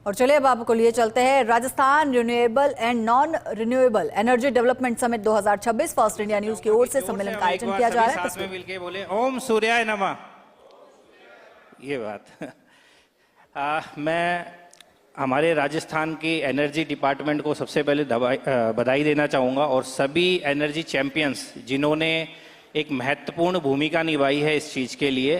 और चलिए अब आपको लिए चलते हैं Rajasthan renewable and non renewable energy development summit 2026। First India news की ओर से सम्मेलन का आयोजन किया जा रहा है। साथ में मिलके बोले ओम सूर्याय नमः। ये बात मैं हमारे राजस्थान की एनर्जी डिपार्टमेंट को सबसे पहले बधाई देना चाहूँगा और सभी एनर्जी चैंपियंस जिन्होंने एक महत्वपूर्ण भूमिका निभाई है इस चीज़ के लिए।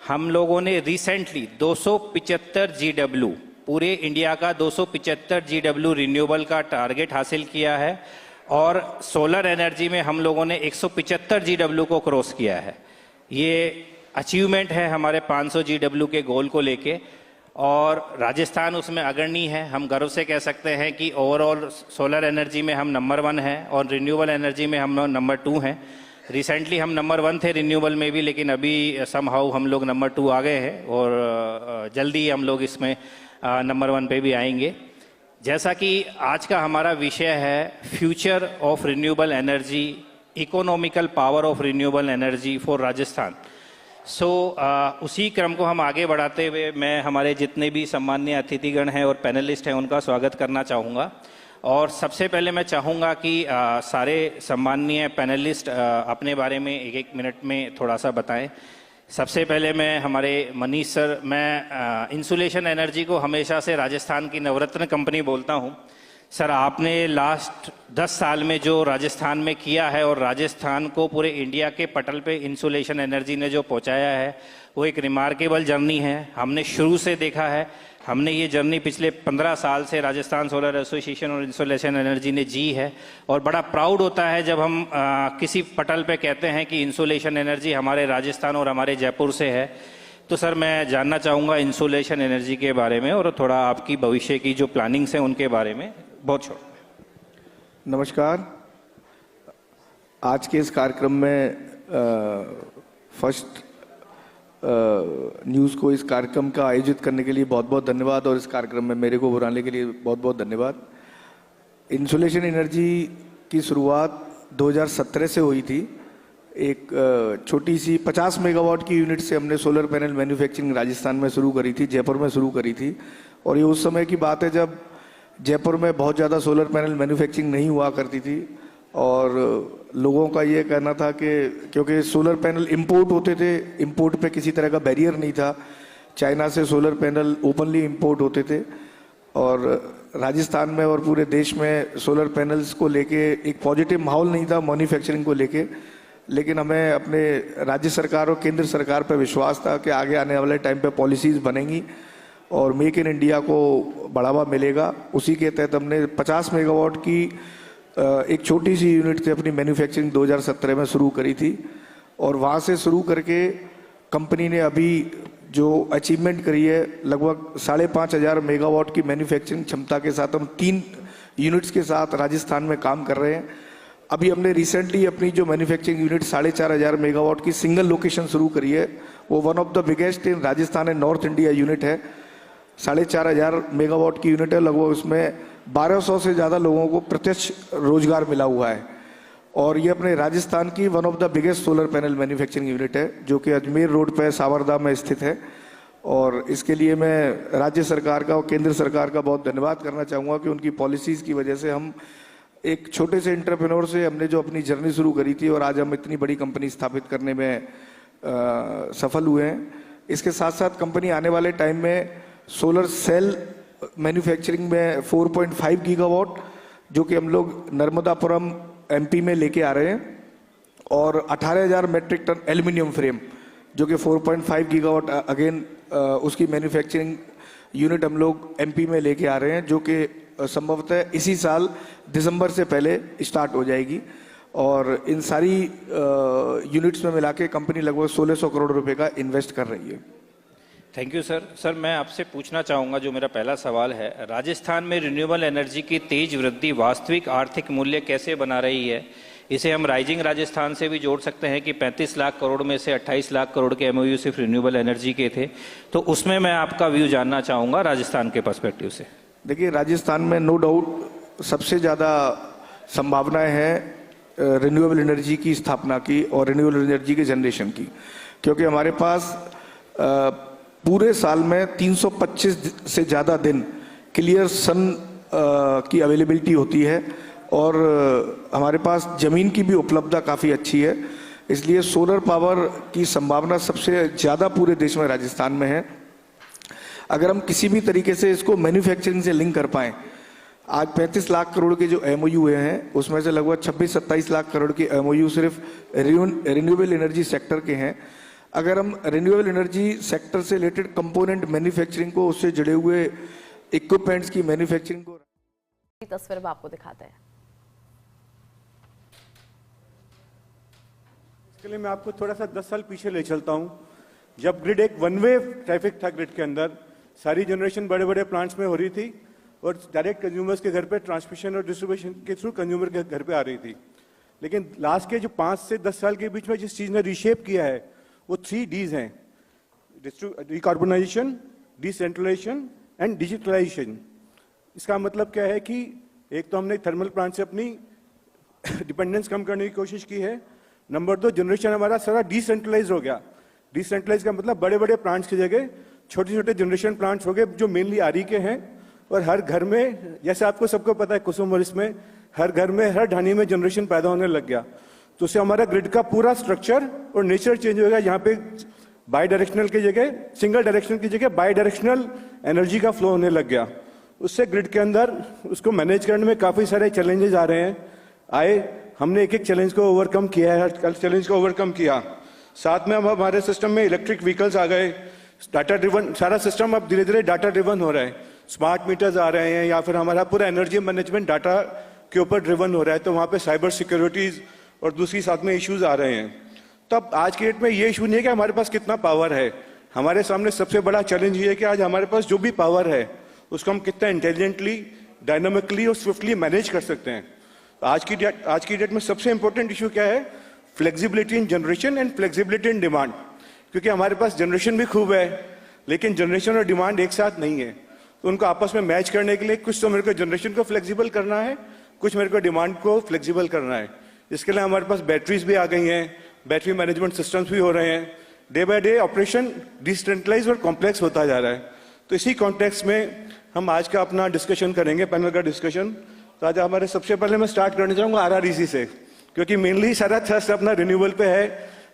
हम लोगों ने रिसेंटली 275 GW पूरे इंडिया का 275 GW रिन्यूएबल का टारगेट हासिल किया है और सोलर एनर्जी में हम लोगों ने 175 GW को क्रॉस किया है। ये अचीवमेंट है हमारे 500 GW के गोल को लेके और राजस्थान उसमें अग्रणी है। हम गर्व से कह सकते हैं कि ओवरऑल सोलर एनर्जी में हम नंबर 1 हैं और रिन्यूएबल एनर्जी में हम नंबर 2 हैं। रिसेंटली हम नंबर 1 थे रिन्यूएबल में भी, लेकिन अभी समहाउ हम लोग नंबर 2 आ गए हैं और जल्दी हम लोग इसमें नंबर 1 पे भी आएंगे। जैसा कि आज का हमारा विषय है future of renewable energy, economical power of renewable energy for Rajasthan. उसी क्रम को हम आगे बढ़ाते हुए मैं हमारे जितने भी सम्माननीय अतिथिगण हैं और पैनलिस्ट हैं उनका स्वागत करना चाहूँगा। और सबसे पहले मैं चाहूँगा कि सारे सम्माननीय पैनलिस्ट अपने बारे में एक मिनट में थोड़ा सा बताएं। सबसे पहले मैं हमारे मनीष सर, मैं इंसुलेशन एनर्जी को हमेशा से राजस्थान की नवरत्न कंपनी बोलता हूँ। सर आपने लास्ट 10 साल में जो राजस्थान में किया है और राजस्थान को पूरे इंडिया के पटल पे इंसुलेशन एनर्जी ने जो पहुंचाया है वो एक रिमार्केबल जर्नी है। हमने शुरू से देखा है, हमने ये जर्नी पिछले 15 साल से राजस्थान सोलर एसोसिएशन और इंसुलेशन एनर्जी ने जी है और बड़ा प्राउड होता है जब हम किसी पटल पे कहते हैं कि इंसुलेशन एनर्जी हमारे राजस्थान और हमारे जयपुर से है। तो सर मैं जानना चाहूँगा इंसुलेशन एनर्जी के बारे में और थोड़ा आपकी भविष्य की जो प्लानिंग्स हैं उनके बारे में। बहुत छोटा। नमस्कार। आज के इस कार्यक्रम में फर्स्ट न्यूज़ को इस कार्यक्रम का आयोजित करने के लिए बहुत बहुत धन्यवाद और इस कार्यक्रम में मेरे को बुलाने के लिए बहुत बहुत धन्यवाद। इंसुलेशन एनर्जी की शुरुआत 2017 से हुई थी। एक छोटी सी 50 मेगावाट की यूनिट से हमने सोलर पैनल मैन्युफैक्चरिंग राजस्थान में शुरू करी थी, जयपुर में शुरू करी थी। और ये उस समय की बात है जब जयपुर में बहुत ज़्यादा सोलर पैनल मैन्युफैक्चरिंग नहीं हुआ करती थी और लोगों का ये कहना था कि क्योंकि सोलर पैनल इंपोर्ट होते थे, इंपोर्ट पे किसी तरह का बैरियर नहीं था, चाइना से सोलर पैनल ओपनली इंपोर्ट होते थे और राजस्थान में और पूरे देश में सोलर पैनल्स को लेके एक पॉजिटिव माहौल नहीं था मैन्युफैक्चरिंग को लेके। लेकिन हमें अपने राज्य सरकार और केंद्र सरकार पर विश्वास था कि आगे आने वाले टाइम पे पॉलिसीज़ बनेंगी और मेक इन इंडिया को बढ़ावा मिलेगा। उसी के तहत हमने 50 मेगावाट की एक छोटी सी यूनिट से अपनी मैन्युफैक्चरिंग 2017 में शुरू करी थी और वहाँ से शुरू करके कंपनी ने अभी जो अचीवमेंट करी है लगभग 5,500 मेगावाट की मैन्युफैक्चरिंग क्षमता के साथ हम 3 यूनिट्स के साथ राजस्थान में काम कर रहे हैं। अभी हमने रिसेंटली अपनी जो मैन्युफैक्चरिंग यूनिट 4,500 मेगावाट की सिंगल लोकेशन शुरू करी है, वो one of the biggest in Rajasthan and north India unit है। 4,500 मेगावाट की यूनिट है, लगभग उसमें 1200 से ज़्यादा लोगों को प्रत्यक्ष रोजगार मिला हुआ है और ये अपने राजस्थान की one of the biggest solar panel manufacturing unit है जो कि अजमेर रोड पर सावरदा में स्थित है। और इसके लिए मैं राज्य सरकार का और केंद्र सरकार का बहुत धन्यवाद करना चाहूँगा कि उनकी पॉलिसीज़ की वजह से हम एक छोटे से एंटरप्रेन्योर से हमने जो अपनी जर्नी शुरू करी थी और आज हम इतनी बड़ी कंपनी स्थापित करने में सफल हुए हैं। इसके साथ साथ कंपनी आने वाले टाइम में सोलर सेल मैन्युफैक्चरिंग में 4.5 गीगावाट जो कि हम लोग नर्मदापुरम एमपी में लेके आ रहे हैं और 18,000 मेट्रिक टन एल्युमिनियम फ्रेम जो कि 4.5 गीगावाट अगेन उसकी मैन्युफैक्चरिंग यूनिट हम लोग एमपी में लेके आ रहे हैं जो कि संभवतः इसी साल दिसंबर से पहले स्टार्ट हो जाएगी। और इन सारी यूनिट्स में मिला के कंपनी लगभग 1,600 करोड़ रुपए का इन्वेस्ट कर रही है। Thank you sir. सर मैं आपसे पूछना चाहूँगा, जो मेरा पहला सवाल है, राजस्थान में रिन्यूएबल एनर्जी की तेज वृद्धि वास्तविक आर्थिक मूल्य कैसे बना रही है? इसे हम राइजिंग राजस्थान से भी जोड़ सकते हैं कि 35 लाख करोड़ में से 28 लाख करोड़ के एमओयू सिर्फ रिन्यूएबल एनर्जी के थे, तो उसमें मैं आपका व्यू जानना चाहूँगा राजस्थान के पर्सपेक्टिव से। देखिए, राजस्थान में नो डाउट सबसे ज़्यादा संभावनाएं हैं रिन्यूएबल एनर्जी की स्थापना की और रिन्यूएबल एनर्जी के जनरेशन की, क्योंकि हमारे पास पूरे साल में 325 से ज़्यादा दिन क्लियर सन की अवेलेबिलिटी होती है और हमारे पास ज़मीन की भी उपलब्धता काफ़ी अच्छी है, इसलिए सोलर पावर की संभावना सबसे ज़्यादा पूरे देश में राजस्थान में है। अगर हम किसी भी तरीके से इसको मैन्युफैक्चरिंग से लिंक कर पाएँ, आज 35 लाख करोड़ के जो MOU हुए हैं उसमें से लगभग 26-27 लाख करोड़ के MOU सिर्फ रिन्यूएबल एनर्जी सेक्टर के हैं। अगर हम रिन्यूएबल एनर्जी सेक्टर से रिलेटेड कंपोनेंट मैन्युफैक्चरिंग को, उससे जुड़े हुए इक्विपमेंट्स की मैन्युफैक्चरिंग को, तस्वीर में आपको दिखाते हैं। इसके लिए मैं आपको थोड़ा सा 10 साल पीछे ले चलता हूं, जब ग्रिड एक वन वे ट्रैफिक था। ग्रिड के अंदर सारी जनरेशन बड़े बड़े प्लांट्स में हो रही थी और डायरेक्ट कंज्यूमर्स के घर पे ट्रांसमिशन और डिस्ट्रीब्यूशन के थ्रू कंज्यूमर के घर पे आ रही थी। लेकिन लास्ट के जो 5 से 10 साल के बीच में जिस चीज़ ने रीशेप किया है वो 3 Ds हैं: डिकार्बोनाइजेशन, डिसेंट्रलाइजेशन एंड डिजिटलाइजेशन। इसका मतलब क्या है कि एक तो हमने थर्मल प्लांट से अपनी डिपेंडेंस कम करने की कोशिश की है। नंबर 2, जनरेशन हमारा सारा डिसेंट्रलाइज हो गया। डिसेंट्रलाइज का मतलब बड़े बड़े प्लांट्स की जगह छोटे छोटे जनरेशन प्लांट्स हो गए जो मेनली आरी के हैं, और हर घर में, जैसे आपको सबको पता है कुसुम और इसमें हर घर में हर ढानी में जनरेशन पैदा होने लग गया। तो उससे हमारा ग्रिड का पूरा स्ट्रक्चर और नेचर चेंज हो गया। यहाँ पे बाई डायरेक्शनल की जगह, सिंगल डायरेक्शनल की जगह बाई डायरेक्शनल एनर्जी का फ्लो होने लग गया। उससे ग्रिड के अंदर उसको मैनेज करने में काफ़ी सारे चैलेंजेस आ रहे हैं। हमने एक एक चैलेंज को ओवरकम किया है, हर चैलेंज को ओवरकम किया। साथ में अब हमारे सिस्टम में इलेक्ट्रिक व्हीकल्स आ गए, डाटा ड्रिवन, सारा सिस्टम अब धीरे धीरे डाटा ड्रिवन हो रहा है। स्मार्ट मीटर्स आ रहे हैं, या फिर हमारा पूरा एनर्जी मैनेजमेंट डाटा के ऊपर ड्रिवन हो रहा है। तो वहाँ पे साइबर सिक्योरिटीज और दूसरी साथ में इश्यूज आ रहे हैं। तब आज की डेट में ये इशू नहीं है कि हमारे पास कितना पावर है, हमारे सामने सबसे बड़ा चैलेंज ये है कि आज हमारे पास जो भी पावर है उसको हम कितना इंटेलिजेंटली, डायनामिकली और स्विफ्टली मैनेज कर सकते हैं। आज की डेट में सबसे इंपॉर्टेंट इशू क्या है? Flexibility in generation and flexibility in demand. क्योंकि हमारे पास जनरेशन भी खूब है, लेकिन जनरेशन और डिमांड एक साथ नहीं है। तो उनको आपस में मैच करने के लिए कुछ तो मेरे को जनरेशन को फ्लेक्सिबल करना है, कुछ मेरे को डिमांड को फ्लेक्सिबल करना है। इसके लिए हमारे पास बैटरीज भी आ गई हैं, बैटरी मैनेजमेंट सिस्टम्स भी हो रहे हैं। Day by day operation decentralise और कॉम्प्लेक्स होता जा रहा है। तो इसी कॉन्टेक्स्ट में हम आज का अपना डिस्कशन करेंगे, पैनल का डिस्कशन। तो आज हमारे सबसे पहले मैं स्टार्ट करना चाहूँगा RREC से, क्योंकि मेनली सारा थ्रस्ट अपना रिन्यूएबल पे है।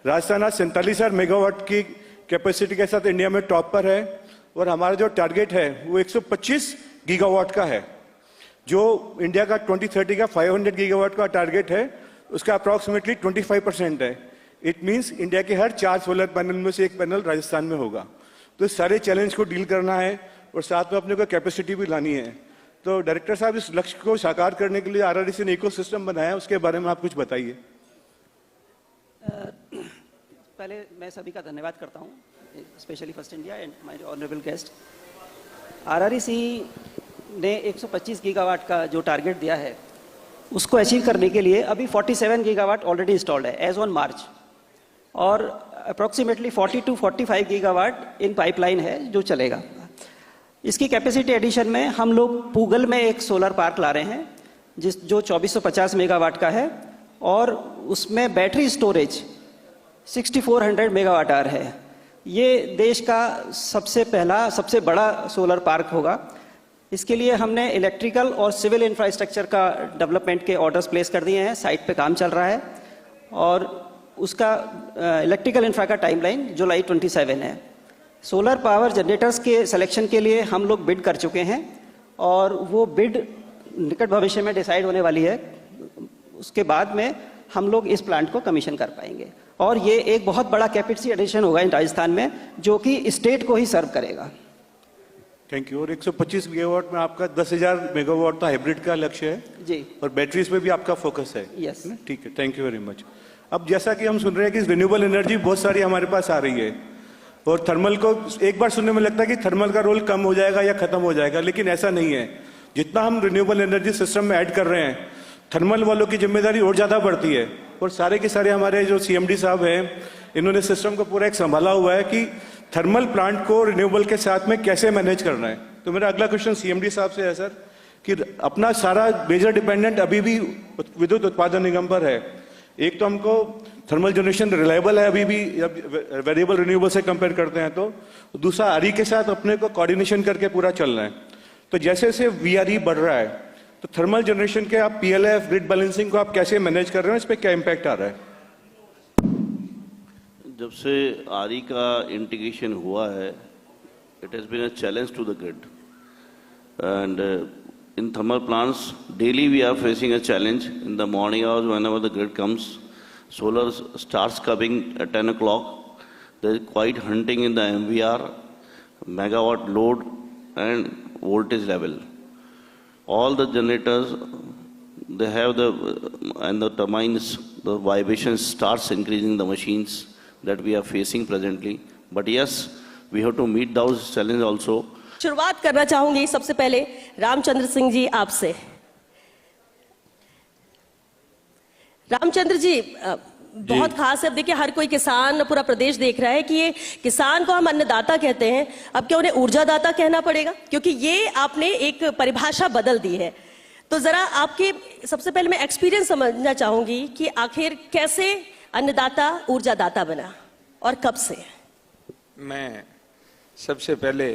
राजस्थान आज 47,000 मेगावाट की कैपेसिटी के साथ इंडिया में टॉप पर है, और हमारा जो टारगेट है वो 125 गीगावाट का है। जो इंडिया का 2030 का 500 गीगावाट का टारगेट है, उसका अप्रॉक्सीमेटली 25% है। इट मीन्स इंडिया के हर 4 सोलर पैनल में से एक पैनल राजस्थान में होगा। तो इस सारे चैलेंज को डील करना है और साथ में अपने को कैपेसिटी भी लानी है। तो डायरेक्टर साहब, इस लक्ष्य को साकार करने के लिए RREC ने इकोसिस्टम बनाया है, उसके बारे में आप कुछ बताइए। पहले मैं सभी का धन्यवाद करता हूँ, specially first India and my honourable guest. RREC ने 125 गीगावाट का जो टारगेट दिया है उसको अचीव करने के लिए अभी 47 गीगावाट ऑलरेडी इंस्टॉल्ड है एज ऑन मार्च, और approximately 40 to 45 gigawatt in pipeline है जो चलेगा। इसकी कैपेसिटी एडिशन में हम लोग पूगल में एक सोलर पार्क ला रहे हैं जो 2450 मेगावाट का है, और उसमें बैटरी स्टोरेज 6400 मेगावाट आवर है। ये देश का सबसे बड़ा सोलर पार्क होगा। इसके लिए हमने इलेक्ट्रिकल और सिविल इंफ्रास्ट्रक्चर का डेवलपमेंट के ऑर्डर्स प्लेस कर दिए हैं, साइट पे काम चल रहा है, और उसका इलेक्ट्रिकल इंफ्रा का टाइमलाइन जुलाई 27 है। सोलर पावर जनरेटर्स के सिलेक्शन के लिए हम लोग बिड कर चुके हैं, और वो बिड निकट भविष्य में डिसाइड होने वाली है। उसके बाद में हम लोग इस प्लांट को कमीशन कर पाएंगे, और ये एक बहुत बड़ा कैपेसिटी एडिशन होगा इन राजस्थान में, जो कि स्टेट को ही सर्व करेगा। Thank you. और 125 गीगावाट में आपका 10,000 मेगावाट का हाइब्रिड का लक्ष्य है जी, और बैटरीज पे भी आपका फोकस है। यस, ठीक है, थैंक यू वेरी मच। अब जैसा कि हम सुन रहे हैं कि रिन्यूएबल एनर्जी बहुत सारी हमारे पास आ रही है, और थर्मल को एक बार सुनने में लगता है कि थर्मल का रोल कम हो जाएगा या खत्म हो जाएगा, लेकिन ऐसा नहीं है। जितना हम रिन्यूएबल एनर्जी सिस्टम में ऐड कर रहे हैं, थर्मल वालों की जिम्मेदारी और ज़्यादा बढ़ती है। और सारे के सारे हमारे जो CMD साहब हैं, इन्होंने सिस्टम को पूरा एक संभाला हुआ है कि थर्मल प्लांट को रिन्यूएबल के साथ में कैसे मैनेज करना है। तो मेरा अगला क्वेश्चन CMD साहब से है सर, कि अपना सारा मेजर डिपेंडेंट अभी भी विद्युत उत्पादन निगम पर है। एक तो हमको थर्मल जनरेशन रिलायबल है अभी भी, वेरिएबल रिन्यूएबल से कंपेयर करते हैं तो। दूसरा RE के साथ अपने को कोऑर्डिनेशन करके पूरा चलना है। तो जैसे जैसे VRE बढ़ रहा है तो थर्मल जनरेशन के आप PLF ग्रिड बैलेंसिंग को आप कैसे मैनेज कर रहे हो, इस पे क्या इम्पैक्ट आ रहा है? जब से RE का इंटीग्रेशन हुआ है, it has been a challenge to the grid. And in thermal plants, daily we are facing a challenge. In the morning hours, whenever the grid comes, solar starts coming at 10 o'clock. There is quite hunting in the MVR, megawatt load and voltage level. All the generators, they have and the turbines, the vibration starts increasing the machines that we are facing presently. But yes, we have to meet those challenges also. शुरुआत करना चाहूंगी सबसे पहले रामचंद्र सिंह जी आपसे। रामचंद्र जी, बहुत खास है। अब देखिए, हर कोई किसान, पूरा प्रदेश देख रहा है कि ये किसान को हम अन्नदाता कहते हैं, अब क्या उन्हें ऊर्जादाता कहना पड़ेगा? क्योंकि ये आपने एक परिभाषा बदल दी है। तो जरा आपके सबसे पहले मैं एक्सपीरियंस समझना चाहूंगी कि आखिर कैसे अन्नदाता ऊर्जादाता बना और कब से? मैं सबसे पहले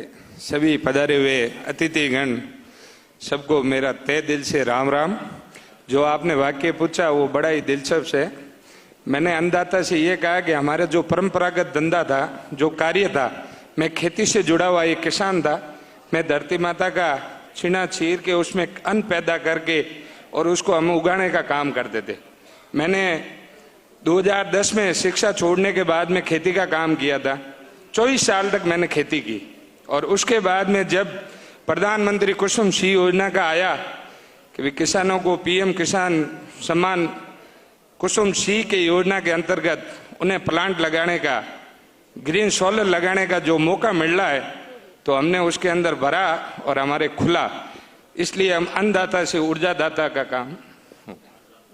सभी पधारे हुए अतिथिगण सबको मेरा तहे दिल से राम राम। जो आपने वाक्य पूछा वो बड़ा ही दिलचस्प है। मैंने अन्नदाता से ये कहा कि हमारा जो परंपरागत धंधा था, जो कार्य था, मैं खेती से जुड़ा हुआ एक किसान था। मैं धरती माता का छीना चीर के उसमें अन्न पैदा करके और उसको हम उगाने का काम करते थे। मैंने 2010 में शिक्षा छोड़ने के बाद में खेती का काम किया था। 24 साल तक मैंने खेती की और उसके बाद में जब प्रधानमंत्री कुसुम सिंह योजना का आया कि किसानों को PM किसान सम्मान कुसुम सिंह के योजना के अंतर्गत उन्हें प्लांट लगाने का, ग्रीन सोलर लगाने का जो मौका मिल रहा है, तो हमने उसके अंदर भरा और हमारे खुला। इसलिए हम अन्नदाता से ऊर्जादाता का काम।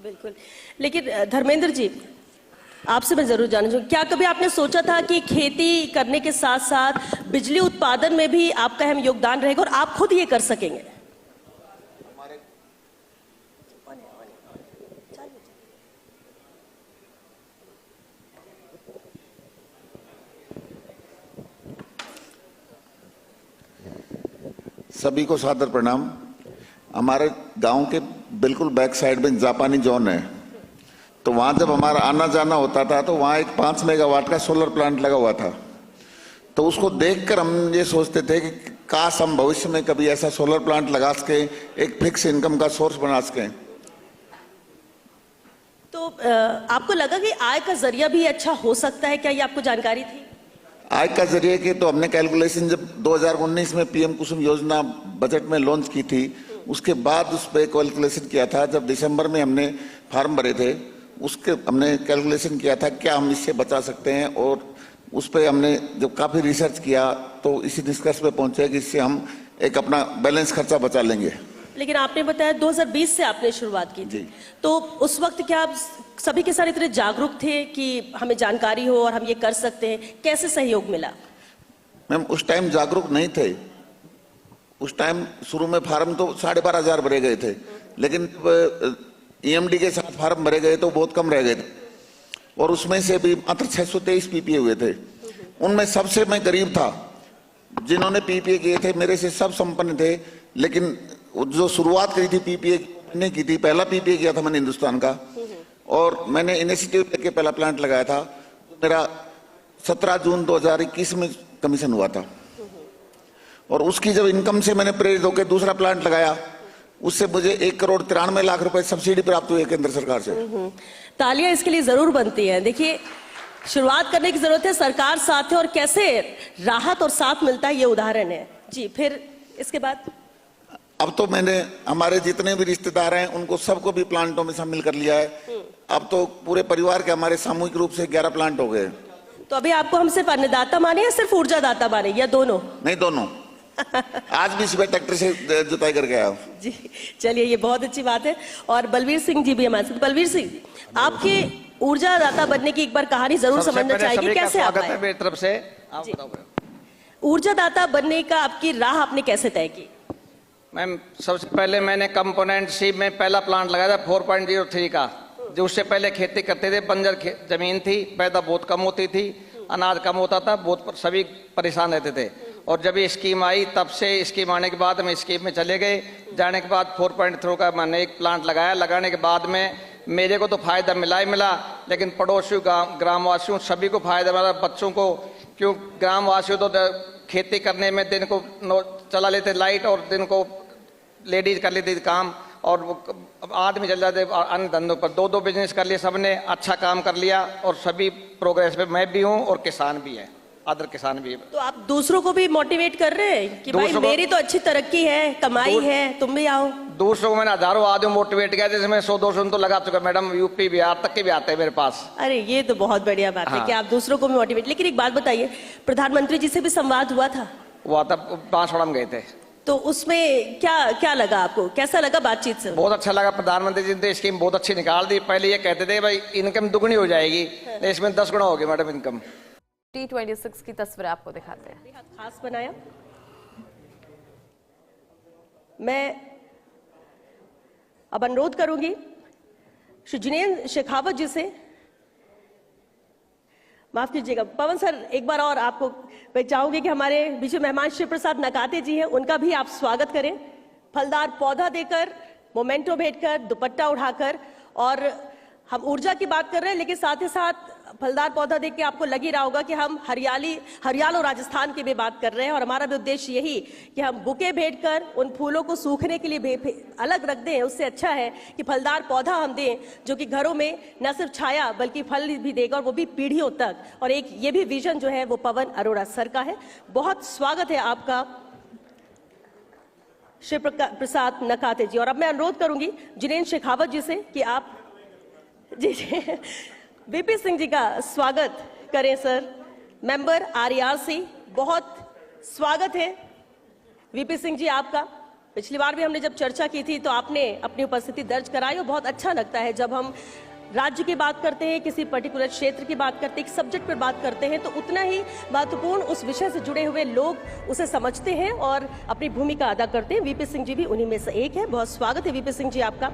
बिल्कुल। लेकिन धर्मेंद्र जी, आपसे मैं जरूर जानना चाहूँगी, क्या कभी आपने सोचा था कि खेती करने के साथ साथ बिजली उत्पादन में भी आपका अहम योगदान रहेगा और आप खुद ये कर सकेंगे? सभी को सादर प्रणाम। हमारे गांव के बिल्कुल बैक साइड में जापानी जोन है, तो वहाँ जब हमारा आना जाना होता था तो वहाँ एक 5 मेगावाट का सोलर प्लांट लगा हुआ था। तो उसको देखकर हम ये सोचते थे कि काश हम भविष्य में कभी ऐसा सोलर प्लांट लगा सके, एक फिक्स इनकम का सोर्स बना सकें। तो आपको लगा कि आय का जरिया भी अच्छा हो सकता है, क्या ये आपको जानकारी थी? आय का जरिए की तो हमने कैलकुलेशन जब 2019 में PM कुसुम योजना बजट में लॉन्च की थी, उसके बाद उस पर कैलकुलेशन किया था। जब दिसंबर में हमने फॉर्म भरे थे, उसके हमने कैलकुलेशन किया था क्या हम इससे बचा सकते हैं, और उस पर हमने जब काफ़ी रिसर्च किया तो इसी निष्कर्ष पे पहुंचे कि इससे हम एक अपना बैलेंस खर्चा बचा लेंगे। लेकिन आपने बताया 2020 से आपने शुरुआत की थी, तो उस वक्त क्या आप सभी के साथ इतने जागरूक थे कि हमें जानकारी हो और हम ये कर सकते हैं? कैसे सहयोग मिला? मैम, उस टाइम जागरूक नहीं थे। उस टाइम शुरू में फार्म तो 12,500 भरे गए थे, लेकिन EMD के साथ फार्म भरे गए तो बहुत कम रह गए थे, और उसमें से भी मात्र 623 PPA हुए थे। उनमें सबसे मैं गरीब था। जिन्होंने PPA किए थे मेरे से सब संपन्न थे, लेकिन जो शुरुआत करी थी PPA ने की थी, पहला PPA किया था मैंने हिंदुस्तान का, और मैंने इनिशिएटिव लेके पहला प्लांट लगाया था। मेरा 17 जून 2021 में कमीशन हुआ था, और उसकी जब इनकम से मैंने प्रेरित होकर दूसरा प्लांट लगाया, उससे मुझे 1,93,00,000 रुपए सब्सिडी प्राप्त हुई केंद्र सरकार से। तालियां इसके लिए जरूर बनती हैं। देखिए, शुरुआत करने की जरूरत है, सरकार साथ है और कैसे राहत और साथ मिलता है, ये उदाहरण है जी। फिर इसके बाद अब तो मैंने हमारे जितने भी रिश्तेदार हैं उनको सबको भी प्लांटों में शामिल कर लिया है। अब तो पूरे परिवार के हमारे सामूहिक रूप से 11 प्लांट हो गए। तो अभी आपको हम सिर्फ अन्नदाता माने या सिर्फ ऊर्जादाता माने, या दोनों? नहीं, दोनों। आज भी सुबह ट्रैक्टर से जुताई करके आया जी। चलिए, ये बहुत अच्छी बात है। और बलवीर सिंह जी भी हमारे साथ। बलवीर सिंह, आपके ऊर्जादाता बनने की एक बार कहानी जरूर समझना चाहेंगे, कैसे आप आए? मेरी तरफ से ऊर्जादाता बनने का आपकी राह आपने कैसे तय की? मैम, सबसे पहले मैंने कंपोनेंट सी में पहला प्लांट लगाया था 4.03 का। जो उससे पहले खेती करते थे, बंजर जमीन थी, पैदा बहुत कम होती थी, अनाज कम होता था, बहुत सभी परेशान रहते थे। और जब ये स्कीम आई तब से स्कीम आने के बाद हम स्कीम में चले गए। जाने के बाद 4.3 का मैंने एक प्लांट लगाया। लगाने के बाद में मेरे को तो फायदा मिला ही मिला, लेकिन पड़ोसियों ग्रामवासियों सभी को फायदा मिला। बच्चों को, क्यों ग्रामवासियों तो खेती करने में दिन को चला लेते लाइट और दिन को लेडीज कर लेती काम, और आदमी चल जाते अन्य धंधों पर। 2 बिजनेस कर लिए, सबने अच्छा काम कर लिया और सभी प्रोग्रेस पे। मैं भी हूँ और किसान भी है, अदर किसान भी है। तो आप दूसरों को भी मोटिवेट कर रहे हैं कि भाई मेरी तो अच्छी तरक्की है, कमाई है, तुम भी आओ। दूसरों को मैंने हजारों आदमी मोटिवेट किया, जिसमें 100-200 तो लगा चुका। मैडम यूपी बिहार तक के भी आते हैं मेरे पास। अरे ये तो बहुत बढ़िया बात है कि आप दूसरों को भी मोटिवेट। लेकिन एक बात बताइए, प्रधानमंत्री जी से भी संवाद हुआ था? हुआ था, बांसवाड़ा में गए थे। तो उसमें क्या लगा आपको, कैसा लगा बातचीत से? बहुत अच्छा लगा। प्रधानमंत्री जी ने स्कीम बहुत अच्छी निकाल दी। पहले ये कहते थे भाई इनकम दुगनी हो जाएगी, इसमें 10 गुना हो गई मैडम इनकम। T26 की तस्वीर आपको दिखाते हैं। खास बनाया। मैं अब अनुरोध करूंगी श्री जिनेंद्र शेखावत जी से, माफ कीजिएगा पवन सर, एक बार और आपको मैं चाहूंगी कि हमारे बीच में मेहमान शिव प्रसाद नकाते जी हैं, उनका भी आप स्वागत करें। फलदार पौधा देकर, मोमेंटो भेंटकर, दुपट्टा उठाकर। और हम ऊर्जा की बात कर रहे हैं, लेकिन साथ ही साथ फलदार पौधा देख के आपको लग ही रहा होगा कि हम हरियाल और राजस्थान की भी बात कर रहे हैं। और हमारा भी उद्देश्य यही कि हम बुके भेंट कर उन फूलों को सूखने के लिए अलग रख दें। उससे अच्छा है कि फलदार पौधा हम दें जो कि घरों में न सिर्फ छाया बल्कि फल भी देगा, और वो भी पीढ़ियों तक। और एक ये भी विजन जो है वो पवन अरोड़ा सर का है। बहुत स्वागत है आपका शिव प्रसाद नकाते जी। और अब मैं अनुरोध करूंगी जिनेंद्र शेखावत जी से कि आप जी वीपी सिंह जी का स्वागत करें सर। मेंबर RERC, बहुत स्वागत है वीपी सिंह जी आपका। पिछली बार भी हमने जब चर्चा की थी तो आपने अपनी उपस्थिति दर्ज कराई, और बहुत अच्छा लगता है जब हम राज्य की बात करते हैं, किसी पर्टिकुलर क्षेत्र की बात करते हैं, एक सब्जेक्ट पर बात करते हैं, तो उतना ही महत्वपूर्ण उस विषय से जुड़े हुए लोग उसे समझते हैं और अपनी भूमिका अदा करते हैं। वीपी सिंह जी भी उन्हीं में से एक है। बहुत स्वागत है वीपी सिंह जी आपका।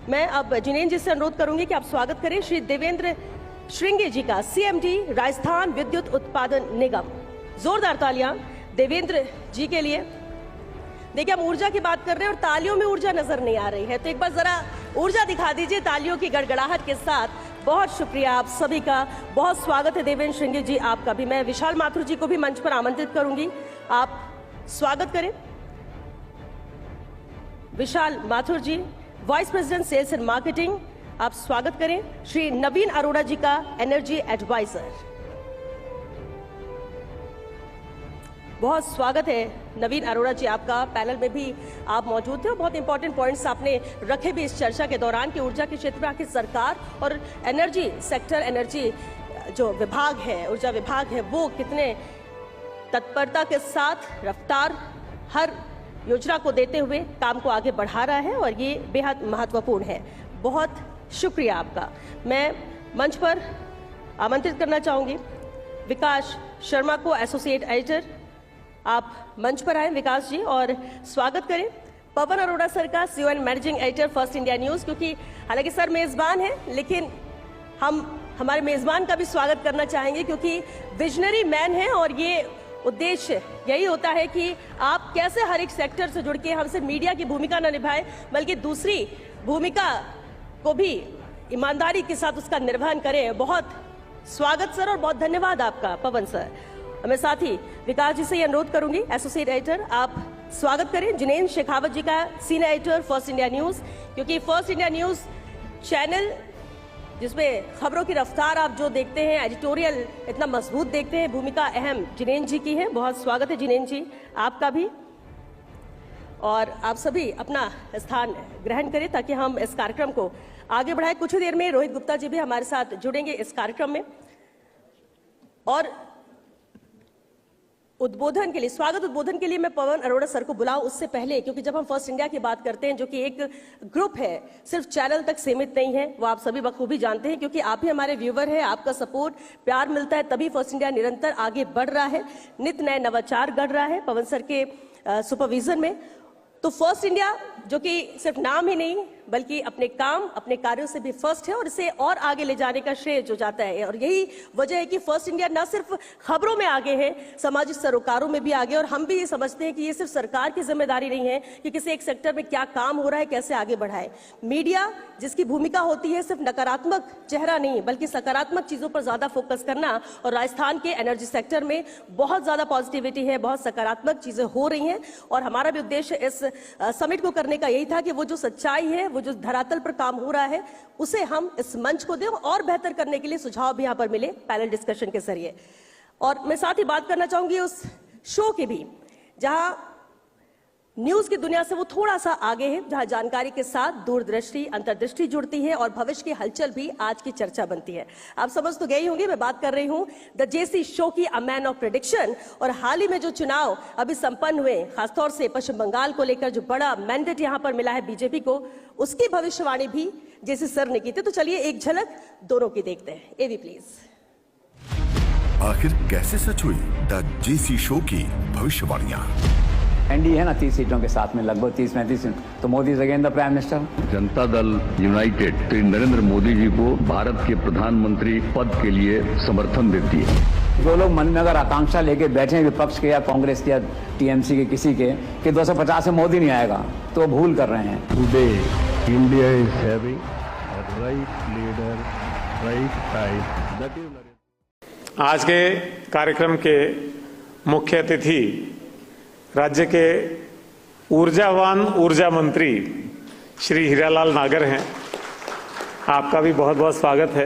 मैं अब जिनेंद्र जी से अनुरोध करूंगी कि आप स्वागत करें श्री देवेंद्र श्रृंगे जी का, CMD राजस्थान विद्युत उत्पादन निगम। जोरदार तालियां देवेंद्र जी के लिए। देखिए हम ऊर्जा की बात कर रहे हैं और तालियों में ऊर्जा नजर नहीं आ रही है, तो एक बार जरा ऊर्जा दिखा दीजिए तालियों की गड़गड़ाहट के साथ। बहुत शुक्रिया आप सभी का, बहुत स्वागत है देवेंद्र श्रृंगे जी आपका भी। मैं विशाल माथुर जी को भी मंच पर आमंत्रित करूंगी, आप स्वागत करें। Vishal Mathur ji, vice president sales and marketing, आप स्वागत करें। श्री नवीन अरोड़ा जी का, एनर्जी एडवाइजर, बहुत स्वागत है नवीन अरोड़ा जी आपका। पैनल में भी आप मौजूद थे और बहुत इंपॉर्टेंट पॉइंट्स आपने रखे भी इस चर्चा के दौरान कि ऊर्जा के क्षेत्र में आखिर सरकार और एनर्जी सेक्टर, एनर्जी जो विभाग है, ऊर्जा विभाग है, वो कितने तत्परता के साथ रफ्तार हर योजना को देते हुए काम को आगे बढ़ा रहा है, और ये बेहद महत्वपूर्ण है। बहुत शुक्रिया आपका। मैं मंच पर आमंत्रित करना चाहूंगी विकास शर्मा को, एसोसिएट एडिटर, आप मंच पर आए विकास जी, और स्वागत करें पवन अरोड़ा सर का, CEO and managing editor first India news. क्योंकि हालांकि सर मेजबान हैं, लेकिन हम हमारे मेजबान का भी स्वागत करना चाहेंगे क्योंकि विजनरी मैन है, और ये उद्देश्य यही होता है कि आप कैसे हर एक सेक्टर से जुड़ के हम सिर्फ मीडिया की भूमिका न निभाएं बल्कि दूसरी भूमिका को भी ईमानदारी के साथ उसका निर्वहन करें। बहुत स्वागत सर और बहुत धन्यवाद आपका पवन सर। मैं साथ ही विकास जी से अनुरोध करूंगी, एसोसिएट एडिटर, आप स्वागत करें जिनेंद्र शेखावत जी का, senior editor first India news. क्योंकि फर्स्ट इंडिया न्यूज चैनल जिसमें खबरों की रफ्तार आप जो देखते हैं, एडिटोरियल इतना मजबूत देखते हैं, भूमिका अहम जिनेंद्र जी की है। बहुत स्वागत है जिनेंद्र जी आपका भी, और आप सभी अपना स्थान ग्रहण करें ताकि हम इस कार्यक्रम को आगे बढ़ाएं। कुछ ही देर में रोहित गुप्ता जी भी हमारे साथ जुड़ेंगे इस कार्यक्रम में, और उद्बोधन के लिए, स्वागत उद्बोधन के लिए मैं पवन अरोड़ा सर को बुलाऊं उससे पहले, क्योंकि जब हम फर्स्ट इंडिया की बात करते हैं जो कि एक ग्रुप है, सिर्फ चैनल तक सीमित नहीं है, वो आप सभी बखूबी जानते हैं, क्योंकि आप ही हमारे व्यूवर हैं, आपका सपोर्ट प्यार मिलता है तभी फर्स्ट इंडिया निरंतर आगे बढ़ रहा है, नित नए नवाचार गढ़ रहा है पवन सर के सुपरविजन में। तो फर्स्ट इंडिया जो कि सिर्फ नाम ही नहीं बल्कि अपने काम अपने कार्यों से भी फर्स्ट है और इसे और आगे ले जाने का श्रेय जो जाता है। और यही वजह है कि फर्स्ट इंडिया न सिर्फ खबरों में आगे है, सामाजिक सरोकारों में भी आगे। और हम भी ये समझते हैं कि ये सिर्फ सरकार की जिम्मेदारी नहीं है कि किसी एक सेक्टर में क्या काम हो रहा है कैसे आगे बढ़ाए। मीडिया जिसकी भूमिका होती है सिर्फ नकारात्मक चेहरा नहीं बल्कि सकारात्मक चीजों पर ज्यादा फोकस करना। और राजस्थान के एनर्जी सेक्टर में बहुत ज्यादा पॉजिटिविटी है, बहुत सकारात्मक चीजें हो रही हैं। और हमारा भी उद्देश्य इस समिट को करने का यही था कि वो जो सच्चाई है, वो जो धरातल पर काम हो रहा है, उसे हम इस मंच को दें और बेहतर करने के लिए सुझाव भी यहां पर मिले पैनल डिस्कशन के जरिए। और मैं साथ ही बात करना चाहूंगी उस शो की भी जहां न्यूज की दुनिया से वो थोड़ा सा आगे है, जहां जानकारी के साथ दूरदृष्टि अंतर्दृष्टि जुड़ती है और भविष्य की हलचल भी आज की चर्चा बनती है। आप समझ तो गई होंगे मैं बात कर रही हूं द जेसी शो की, अ मैन ऑफ प्रेडिक्शन। और हाल ही में जो चुनाव अभी संपन्न हुए, खासतौर से पश्चिम बंगाल को लेकर जो बड़ा मैंडेट यहां पर मिला है बीजेपी को, उसकी भविष्यवाणी भी जेसी सर ने की थी। तो चलिए एक झलक दोनों की देखते हैं। एवी प्लीज। आखिर कैसे सच हुई द जेसी शो की भविष्यवाणियां? एनडीए है ना 30 सीटों के साथ में, लगभग 30-35 सीट, तो Modi is again the prime minister. Janata Dal United Shri Narendra Modi ji को भारत के प्रधानमंत्री पद के लिए समर्थन देती है। जो लोग मन में अगर आकांक्षा लेके बैठे हैं विपक्ष के या कांग्रेस के या टीएमसी के किसी के कि 250 से मोदी नहीं आएगा, तो वो भूल कर रहे हैं। Today India is having a right leader, right time, that is. आज के कार्यक्रम के मुख्य अतिथि राज्य के ऊर्जावान ऊर्जा मंत्री श्री हीरालाल नागर हैं। आपका भी बहुत बहुत स्वागत है।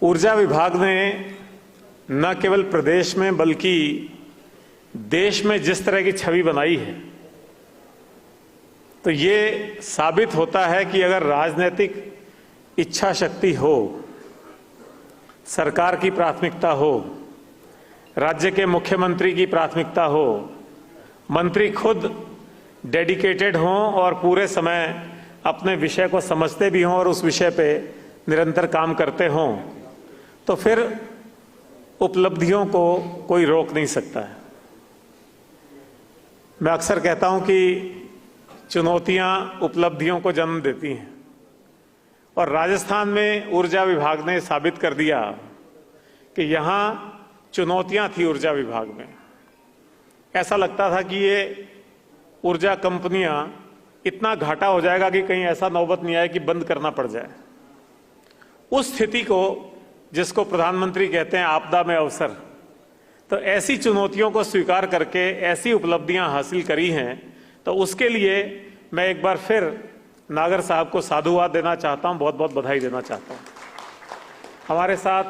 ऊर्जा विभाग ने न केवल प्रदेश में बल्कि देश में जिस तरह की छवि बनाई है, तो ये साबित होता है कि अगर राजनीतिक इच्छा शक्ति हो, सरकार की प्राथमिकता हो, राज्य के मुख्यमंत्री की प्राथमिकता हो, मंत्री खुद डेडिकेटेड हों और पूरे समय अपने विषय को समझते भी हों और उस विषय पे निरंतर काम करते हों, तो फिर उपलब्धियों को कोई रोक नहीं सकता है। मैं अक्सर कहता हूं कि चुनौतियां उपलब्धियों को जन्म देती हैं और राजस्थान में ऊर्जा विभाग ने साबित कर दिया कि यहां चुनौतियां थी ऊर्जा विभाग में। ऐसा लगता था कि ये ऊर्जा कंपनियां इतना घाटा हो जाएगा कि कहीं ऐसा नौबत नहीं आए कि बंद करना पड़ जाए। उस स्थिति को जिसको प्रधानमंत्री कहते हैं आपदा में अवसर, तो ऐसी चुनौतियों को स्वीकार करके ऐसी उपलब्धियां हासिल करी हैं, तो उसके लिए मैं एक बार फिर नागर साहब को साधुवाद देना चाहता हूं, बहुत बहुत बधाई देना चाहता हूं। हमारे साथ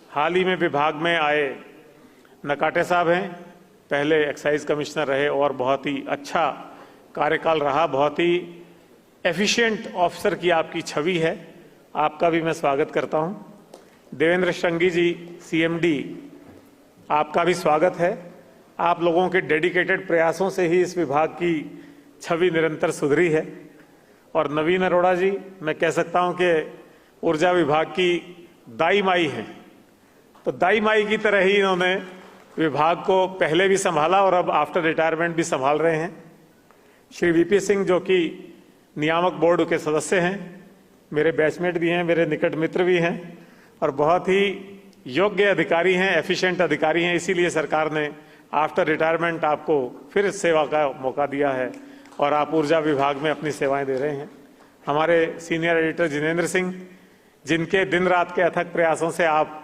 हाल ही में विभाग में आए नकाटे साहब हैं, पहले एक्साइज कमिश्नर रहे और बहुत ही अच्छा कार्यकाल रहा, बहुत ही एफिशिएंट ऑफिसर की आपकी छवि है, आपका भी मैं स्वागत करता हूं। देवेंद्र श्रृंगी जी सीएमडी, आपका भी स्वागत है। आप लोगों के डेडिकेटेड प्रयासों से ही इस विभाग की छवि निरंतर सुधरी है। और नवीन अरोड़ा जी, मैं कह सकता हूं कि ऊर्जा विभाग की दाई माई हैं, तो दाई माई की तरह ही इन्होंने विभाग को पहले भी संभाला और अब आफ्टर रिटायरमेंट भी संभाल रहे हैं। श्री वीपी सिंह जो कि नियामक बोर्ड के सदस्य हैं, मेरे बैचमेट भी हैं, मेरे निकट मित्र भी हैं और बहुत ही योग्य अधिकारी हैं, एफिशिएंट अधिकारी हैं। इसीलिए सरकार ने आफ्टर रिटायरमेंट आपको फिर सेवा का मौका दिया है और आप ऊर्जा विभाग में अपनी सेवाएं दे रहे हैं। हमारे सीनियर एडिटर जिनेंद्र सिंह, जिनके दिन रात के अथक प्रयासों से आप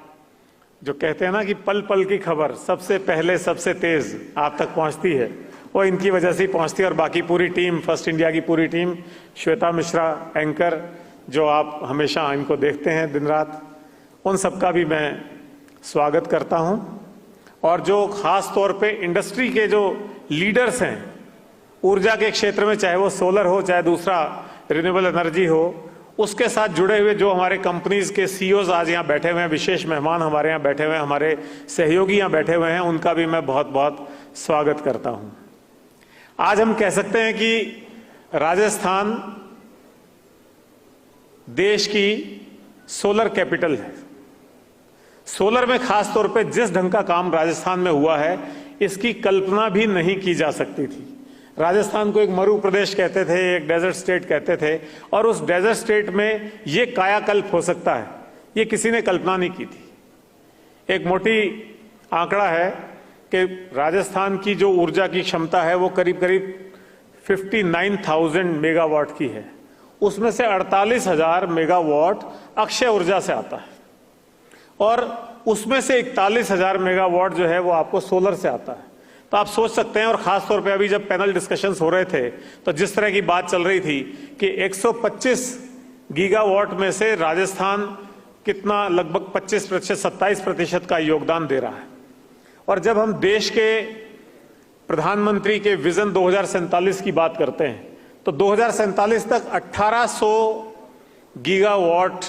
जो कहते हैं ना कि पल पल की खबर सबसे पहले सबसे तेज आप तक पहुंचती है, वो इनकी वजह से ही पहुंचती है। और बाकी पूरी टीम, फर्स्ट इंडिया की पूरी टीम, श्वेता मिश्रा एंकर, जो आप हमेशा इनको देखते हैं दिन रात, उन सबका भी मैं स्वागत करता हूं। और जो खास तौर पे इंडस्ट्री के जो लीडर्स हैं ऊर्जा के क्षेत्र में, चाहे वो सोलर हो चाहे दूसरा रिन्यूएबल एनर्जी हो, उसके साथ जुड़े हुए जो हमारे कंपनीज के सीईओज आज यहाँ बैठे हुए हैं, विशेष मेहमान हमारे यहाँ बैठे हुए हैं, हमारे सहयोगी यहाँ बैठे हुए हैं, उनका भी मैं बहुत बहुत स्वागत करता हूं। आज हम कह सकते हैं कि राजस्थान देश की सोलर कैपिटल है। सोलर में खास तौर पे जिस ढंग का काम राजस्थान में हुआ है, इसकी कल्पना भी नहीं की जा सकती थी। राजस्थान को एक मरु प्रदेश कहते थे, एक डेजर्ट स्टेट कहते थे, और उस डेजर्ट स्टेट में ये कायाकल्प हो सकता है, ये किसी ने कल्पना नहीं की थी। एक मोटी आंकड़ा है कि राजस्थान की जो ऊर्जा की क्षमता है वो करीब करीब 59,000 मेगावाट की है। उसमें से 48,000 मेगावाट अक्षय ऊर्जा से आता है और उसमें से 41,000 मेगावाट जो है वो आपको सोलर से आता है। तो आप सोच सकते हैं, और खास तौर पे अभी जब पैनल डिस्कशंस हो रहे थे तो जिस तरह की बात चल रही थी कि 125 गीगावाट में से राजस्थान कितना, लगभग 25%, 27% का योगदान दे रहा है। और जब हम देश के प्रधानमंत्री के विजन 2047 की बात करते हैं तो 2047 तक 1800 गीगावाट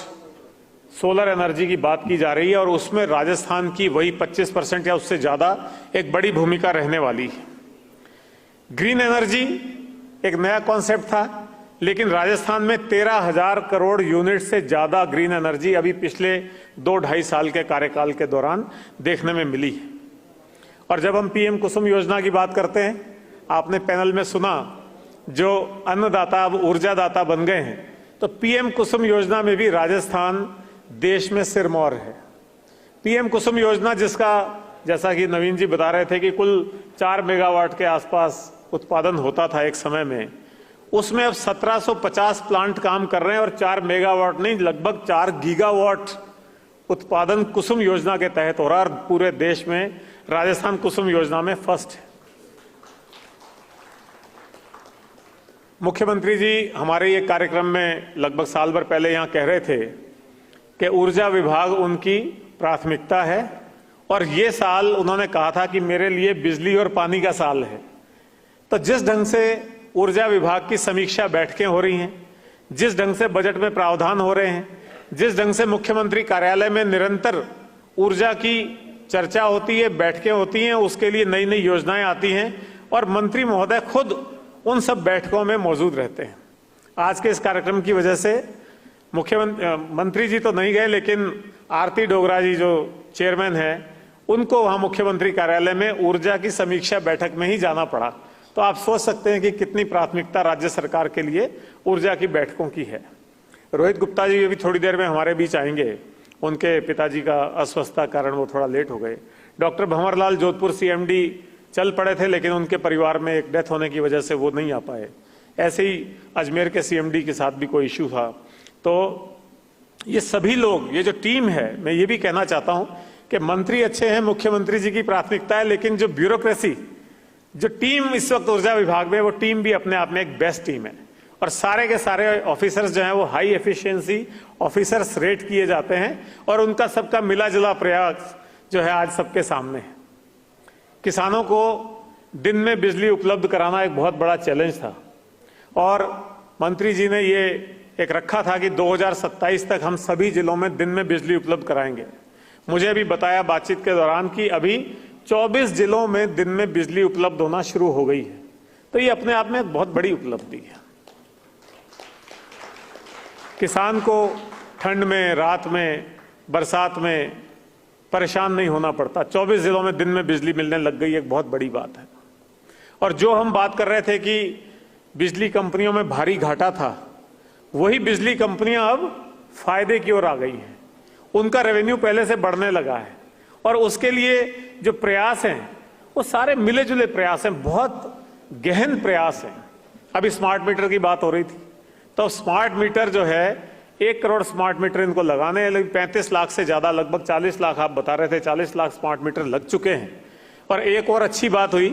सोलर एनर्जी की बात की जा रही है और उसमें राजस्थान की वही 25% या उससे ज्यादा एक बड़ी भूमिका रहने वाली है। ग्रीन एनर्जी एक नया कॉन्सेप्ट था, लेकिन राजस्थान में 13,000 करोड़ यूनिट से ज्यादा ग्रीन एनर्जी अभी पिछले 2-2.5 साल के कार्यकाल के दौरान देखने में मिली है। और जब हम पीएम कुसुम योजना की बात करते हैं, आपने पैनल में सुना जो अन्नदाता अब ऊर्जादाता बन गए हैं, तो पीएम कुसुम योजना में भी राजस्थान देश में सिरमौर है। पीएम कुसुम योजना जिसका, जैसा कि नवीन जी बता रहे थे कि कुल 4 मेगावाट के आसपास उत्पादन होता था एक समय में, उसमें अब 1750 प्लांट काम कर रहे हैं और 4 मेगावाट नहीं, लगभग 4 गीगावाट उत्पादन कुसुम योजना के तहत हो रहा है। और पूरे देश में राजस्थान कुसुम योजना में फर्स्ट है। मुख्यमंत्री जी हमारे ये कार्यक्रम में लगभग साल भर पहले यहां कह रहे थे कि ऊर्जा विभाग उनकी प्राथमिकता है, और ये साल उन्होंने कहा था कि मेरे लिए बिजली और पानी का साल है। तो जिस ढंग से ऊर्जा विभाग की समीक्षा बैठकें हो रही हैं, जिस ढंग से बजट में प्रावधान हो रहे हैं, जिस ढंग से मुख्यमंत्री कार्यालय में निरंतर ऊर्जा की चर्चा होती है, बैठकें होती हैं, उसके लिए नई नई योजनाएं आती हैं और मंत्री महोदय खुद उन सब बैठकों में मौजूद रहते हैं। आज के इस कार्यक्रम की वजह से मंत्री जी तो नहीं गए, लेकिन आरती डोगरा जी जो चेयरमैन हैं, उनको वहां मुख्यमंत्री कार्यालय में ऊर्जा की समीक्षा बैठक में ही जाना पड़ा। तो आप सोच सकते हैं कि कितनी प्राथमिकता राज्य सरकार के लिए ऊर्जा की बैठकों की है। रोहित गुप्ता जी अभी थोड़ी देर में हमारे बीच आएंगे, उनके पिताजी का अस्वस्थता कारण वो थोड़ा लेट हो गए। डॉक्टर भंवरलाल जोधपुर सीएमडी चल पड़े थे, लेकिन उनके परिवार में एक डेथ होने की वजह से वो नहीं आ पाए। ऐसे ही अजमेर के सीएमडी के साथ भी कोई इश्यू था। तो ये सभी लोग, ये जो टीम है, मैं ये भी कहना चाहता हूं कि मंत्री अच्छे हैं, मुख्यमंत्री जी की प्राथमिकता है, लेकिन जो ब्यूरोक्रेसी, जो टीम इस वक्त ऊर्जा विभाग में, वो टीम भी अपने आप में एक बेस्ट टीम है। और सारे के सारे ऑफिसर्स जो हैं वो हाई एफिशिएंसी ऑफिसर्स रेट किए जाते हैं और उनका सबका मिला जुला प्रयास जो है आज सबके सामने है। किसानों को दिन में बिजली उपलब्ध कराना एक बहुत बड़ा चैलेंज था और मंत्री जी ने ये एक रखा था कि 2027 तक हम सभी जिलों में दिन में बिजली उपलब्ध कराएंगे। मुझे अभी बताया बातचीत के दौरान कि अभी 24 जिलों में दिन में बिजली उपलब्ध होना शुरू हो गई है। तो ये अपने आप में एक बहुत बड़ी उपलब्धि है। किसान को ठंड में, रात में, बरसात में परेशान नहीं होना पड़ता। 24 जिलों में दिन में बिजली मिलने लग गई, एक बहुत बड़ी बात है। और जो हम बात कर रहे थे कि बिजली कंपनियों में भारी घाटा था, वही बिजली कंपनियां अब फायदे की ओर आ गई हैं। उनका रेवेन्यू पहले से बढ़ने लगा है और उसके लिए जो प्रयास हैं वो सारे मिले जुले प्रयास हैं, बहुत गहन प्रयास हैं। अभी स्मार्ट मीटर की बात हो रही थी, तो स्मार्ट मीटर जो है 1 करोड़ स्मार्ट मीटर इनको लगाने हैं, लेकिन 35 लाख से ज्यादा, लगभग 40 लाख आप बता रहे थे, 40 लाख स्मार्ट मीटर लग चुके हैं। और एक और अच्छी बात हुई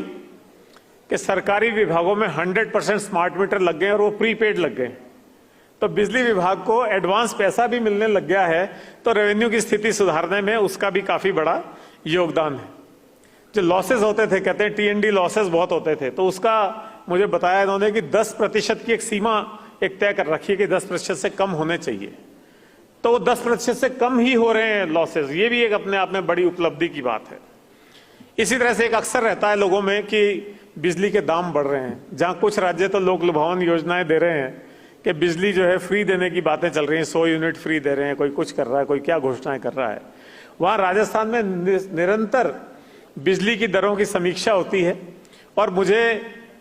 कि सरकारी विभागों में 100% स्मार्ट मीटर लग गए और वो प्रीपेड लग गए। तो बिजली विभाग को एडवांस पैसा भी मिलने लग गया है, तो रेवेन्यू की स्थिति सुधारने में उसका भी काफी बड़ा योगदान है। जो लॉसेस होते थे, कहते हैं टीएनडी लॉसेस बहुत होते थे, तो उसका मुझे बताया इन्होंने कि 10% की एक सीमा एक तय कर रखी है कि 10% से कम होने चाहिए। तो वो 10% से कम ही हो रहे हैं लॉसेस, ये भी एक अपने आप में बड़ी उपलब्धि की बात है। इसी तरह से एक अक्सर रहता है लोगों में कि बिजली के दाम बढ़ रहे हैं। जहां कुछ राज्य तो लोक लुभावन योजनाएं दे रहे हैं कि बिजली जो है फ्री देने की बातें चल रही हैं, 100 यूनिट फ्री दे रहे हैं, कोई कुछ कर रहा है, कोई क्या घोषणाएं कर रहा है। वहां राजस्थान में निरंतर बिजली की दरों की समीक्षा होती है। और मुझे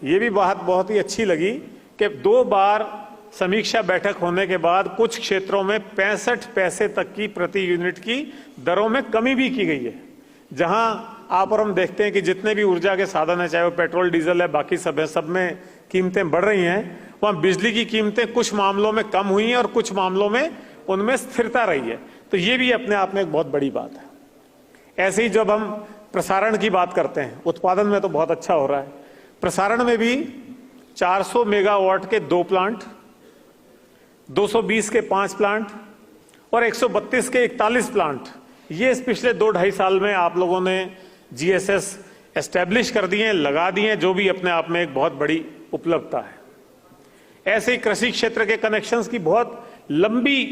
ये भी बात बहुत ही अच्छी लगी कि 2 बार समीक्षा बैठक होने के बाद कुछ क्षेत्रों में 65 पैसे तक की प्रति यूनिट की दरों में कमी भी की गई है। जहां आप और हम देखते हैं कि जितने भी ऊर्जा के साधन है, चाहे वो पेट्रोल डीजल है, बाकी सब है, सब में कीमतें बढ़ रही हैं, वहां बिजली की कीमतें कुछ मामलों में कम हुई हैं और कुछ मामलों में उनमें स्थिरता रही है। तो ये भी अपने आप में एक बहुत बड़ी बात है। ऐसे ही जब हम प्रसारण की बात करते हैं, उत्पादन में तो बहुत अच्छा हो रहा है, प्रसारण में भी 400 मेगावाट के 2 प्लांट, 220 के 5 प्लांट और 132 के 41 प्लांट, ये इस पिछले 2-2.5 साल में आप लोगों ने जीएसएस एस्टेब्लिश कर दिए, लगा दिए, जो भी अपने आप में एक बहुत बड़ी उपलब्धता है। ऐसे ही कृषि क्षेत्र के कनेक्शंस की बहुत लंबी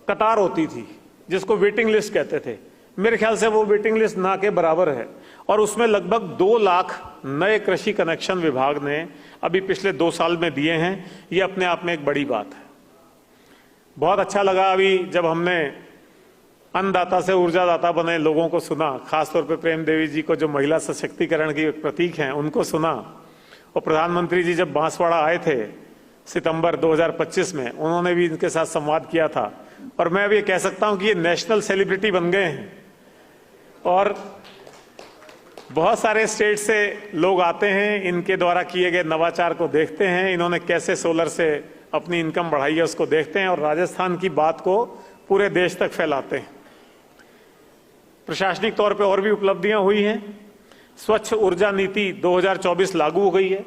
कतार होती थी, जिसको वेटिंग लिस्ट कहते थे। मेरे ख्याल से वो वेटिंग लिस्ट ना के बराबर है और उसमें लगभग 2 लाख नए कृषि कनेक्शन विभाग ने अभी पिछले 2 साल में दिए हैं। ये अपने आप में एक बड़ी बात है। बहुत अच्छा लगा अभी जब हमने अन्नदाता से ऊर्जादाता बने लोगों को सुना, खासतौर पे प्रेम देवी जी को जो महिला सशक्तिकरण की प्रतीक हैं उनको सुना। और प्रधानमंत्री जी जब बांसवाड़ा आए थे सितंबर 2025 में, उन्होंने भी इनके साथ संवाद किया था। और मैं अब ये कह सकता हूं कि ये नेशनल सेलिब्रिटी बन गए हैं और बहुत सारे स्टेट से लोग आते हैं, इनके द्वारा किए गए नवाचार को देखते हैं, इन्होंने कैसे सोलर से अपनी इनकम बढ़ाई है उसको देखते हैं और राजस्थान की बात को पूरे देश तक फैलाते हैं। प्रशासनिक तौर पे और भी उपलब्धियां हुई हैं। स्वच्छ ऊर्जा नीति 2024 लागू हो गई है।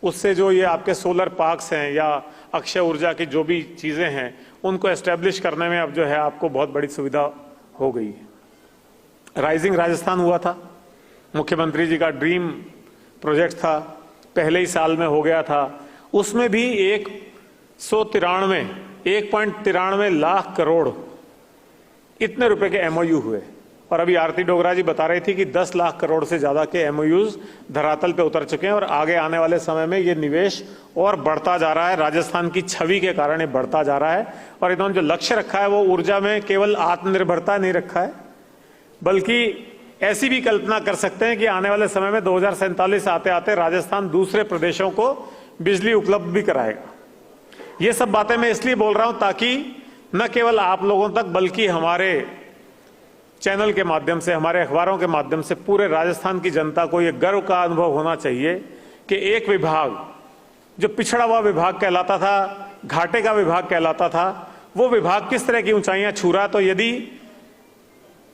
उससे जो ये आपके सोलर पार्क्स हैं या अक्षय ऊर्जा की जो भी चीजें हैं उनको एस्टेब्लिश करने में अब जो है आपको बहुत बड़ी सुविधा हो गई है। राइजिंग राजस्थान हुआ था, मुख्यमंत्री जी का ड्रीम प्रोजेक्ट था, पहले ही साल में हो गया था। उसमें भी 1.93 लाख करोड़ इतने रुपए के एमओयू हुए। और अभी आरती डोगरा जी बता रही थी कि 10 लाख करोड़ से ज्यादा के एमओयूज धरातल पे उतर चुके हैं और आगे आने वाले समय में ये निवेश और बढ़ता जा रहा है। राजस्थान की छवि के कारण ये बढ़ता जा रहा है। और इन्होंने जो लक्ष्य रखा है वो ऊर्जा में केवल आत्मनिर्भरता नहीं रखा है, बल्कि ऐसी भी कल्पना कर सकते हैं कि आने वाले समय में 2047 आते आते राजस्थान दूसरे प्रदेशों को बिजली उपलब्ध भी कराएगा। ये सब बातें मैं इसलिए बोल रहा हूं ताकि न केवल आप लोगों तक बल्कि हमारे चैनल के माध्यम से, हमारे अखबारों के माध्यम से पूरे राजस्थान की जनता को यह गर्व का अनुभव होना चाहिए कि एक विभाग जो पिछड़ा हुआ विभाग कहलाता था, घाटे का विभाग कहलाता था, वो विभाग किस तरह की ऊंचाइयां छू रहा। तो यदि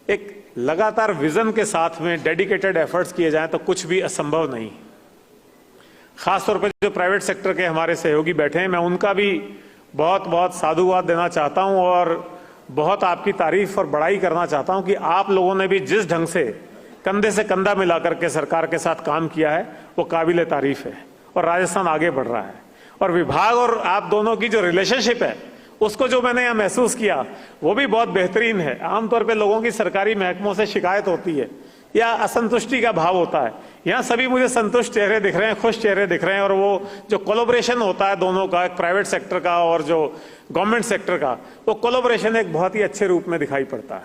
एक लगातार विजन के साथ में डेडिकेटेड एफर्ट्स किए जाएं तो कुछ भी असंभव नहीं। खासतौर पर जो प्राइवेट सेक्टर के हमारे सहयोगी बैठे हैं, मैं उनका भी बहुत बहुत साधुवाद देना चाहता हूं और बहुत आपकी तारीफ और बड़ाई करना चाहता हूं कि आप लोगों ने भी जिस ढंग से कंधा मिलाकर के सरकार के साथ काम किया है वो काबिले तारीफ है और राजस्थान आगे बढ़ रहा है। और विभाग और आप दोनों की जो रिलेशनशिप है उसको जो मैंने यहाँ महसूस किया वो भी बहुत बेहतरीन है। आमतौर पे लोगों की सरकारी महकमों से शिकायत होती है या असंतुष्टि का भाव होता है। यहाँ सभी मुझे संतुष्ट चेहरे दिख रहे हैं, खुश चेहरे दिख रहे हैं। और वो जो कोलैबोरेशन होता है दोनों का, एक प्राइवेट सेक्टर का और जो गवर्नमेंट सेक्टर का, वो कोलैबोरेशन एक बहुत ही अच्छे रूप में दिखाई पड़ता है।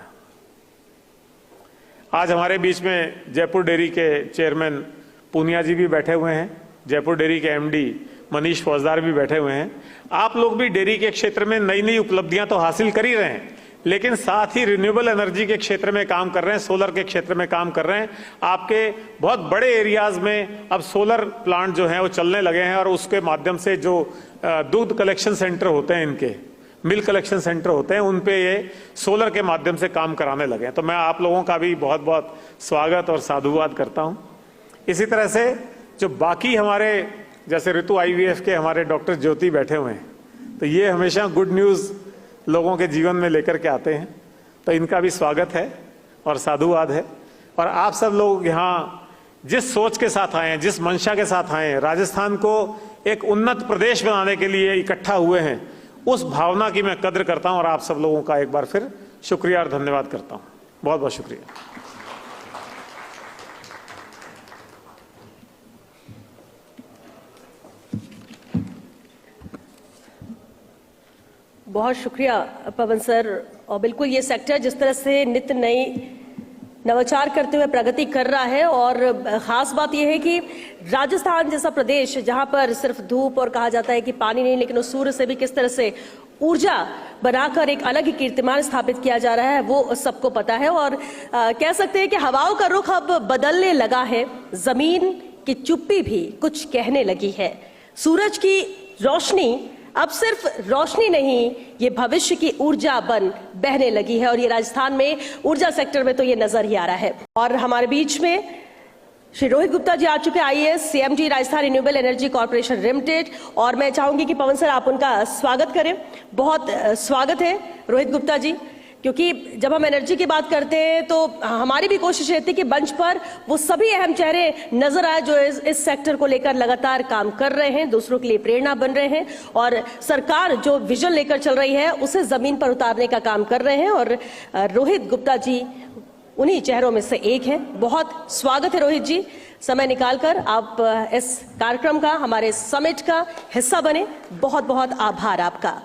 आज हमारे बीच में जयपुर डेयरी के चेयरमैन पूनिया जी भी बैठे हुए हैं, जयपुर डेयरी के एमडी मनीष फौजदार भी बैठे हुए हैं। आप लोग भी डेयरी के क्षेत्र में नई नई उपलब्धियां तो हासिल कर ही रहे हैं, लेकिन साथ ही रिन्यूएबल एनर्जी के क्षेत्र में काम कर रहे हैं, सोलर के क्षेत्र में काम कर रहे हैं। आपके बहुत बड़े एरियाज में अब सोलर प्लांट जो हैं वो चलने लगे हैं और उसके माध्यम से जो दूध कलेक्शन सेंटर होते हैं, इनके मिल्क कलेक्शन सेंटर होते हैं, उन पे ये सोलर के माध्यम से काम कराने लगे हैं। तो मैं आप लोगों का भी बहुत बहुत स्वागत और साधुवाद करता हूँ। इसी तरह से जो बाकी हमारे जैसे ऋतु IVF के हमारे डॉक्टर ज्योति बैठे हुए हैं, तो ये हमेशा गुड न्यूज़ लोगों के जीवन में लेकर के आते हैं, तो इनका भी स्वागत है और साधुवाद है। और आप सब लोग यहाँ जिस सोच के साथ आए हैं, जिस मंशा के साथ आए हैं, राजस्थान को एक उन्नत प्रदेश बनाने के लिए इकट्ठा हुए हैं, उस भावना की मैं कद्र करता हूं और आप सब लोगों का एक बार फिर शुक्रिया और धन्यवाद करता हूं। बहुत बहुत शुक्रिया। बहुत शुक्रिया पवन सर। और बिल्कुल ये सेक्टर जिस तरह से नित्य नई नवाचार करते हुए प्रगति कर रहा है। और खास बात यह है कि राजस्थान जैसा प्रदेश जहां पर सिर्फ धूप और कहा जाता है कि पानी नहीं, लेकिन उस सूर्य से भी किस तरह से ऊर्जा बनाकर एक अलग ही कीर्तिमान स्थापित किया जा रहा है वो सबको पता है। और कह सकते हैं कि हवाओं का रुख अब बदलने लगा है, जमीन की चुप्पी भी कुछ कहने लगी है। सूरज की रोशनी अब सिर्फ रोशनी नहीं, ये भविष्य की ऊर्जा बन बहने लगी है। और ये राजस्थान में ऊर्जा सेक्टर में तो ये नजर ही आ रहा है। और हमारे बीच में श्री रोहित गुप्ता जी आ चुके हैं, IAS CMD Rajasthan renewable energy corporation limited. और मैं चाहूंगी कि पवन सर आप उनका स्वागत करें। बहुत स्वागत है रोहित गुप्ता जी, क्योंकि जब हम एनर्जी की बात करते हैं तो हमारी भी कोशिश रहती है कि मंच पर वो सभी अहम चेहरे नजर आए जो इस सेक्टर को लेकर लगातार काम कर रहे हैं, दूसरों के लिए प्रेरणा बन रहे हैं और सरकार जो विजन लेकर चल रही है उसे जमीन पर उतारने का काम कर रहे हैं। और रोहित गुप्ता जी उन्हीं चेहरों में से एक हैं। बहुत स्वागत है रोहित जी, समय निकालकर आप इस कार्यक्रम का, हमारे समिट का हिस्सा बने। बहुत बहुत आभार आपका।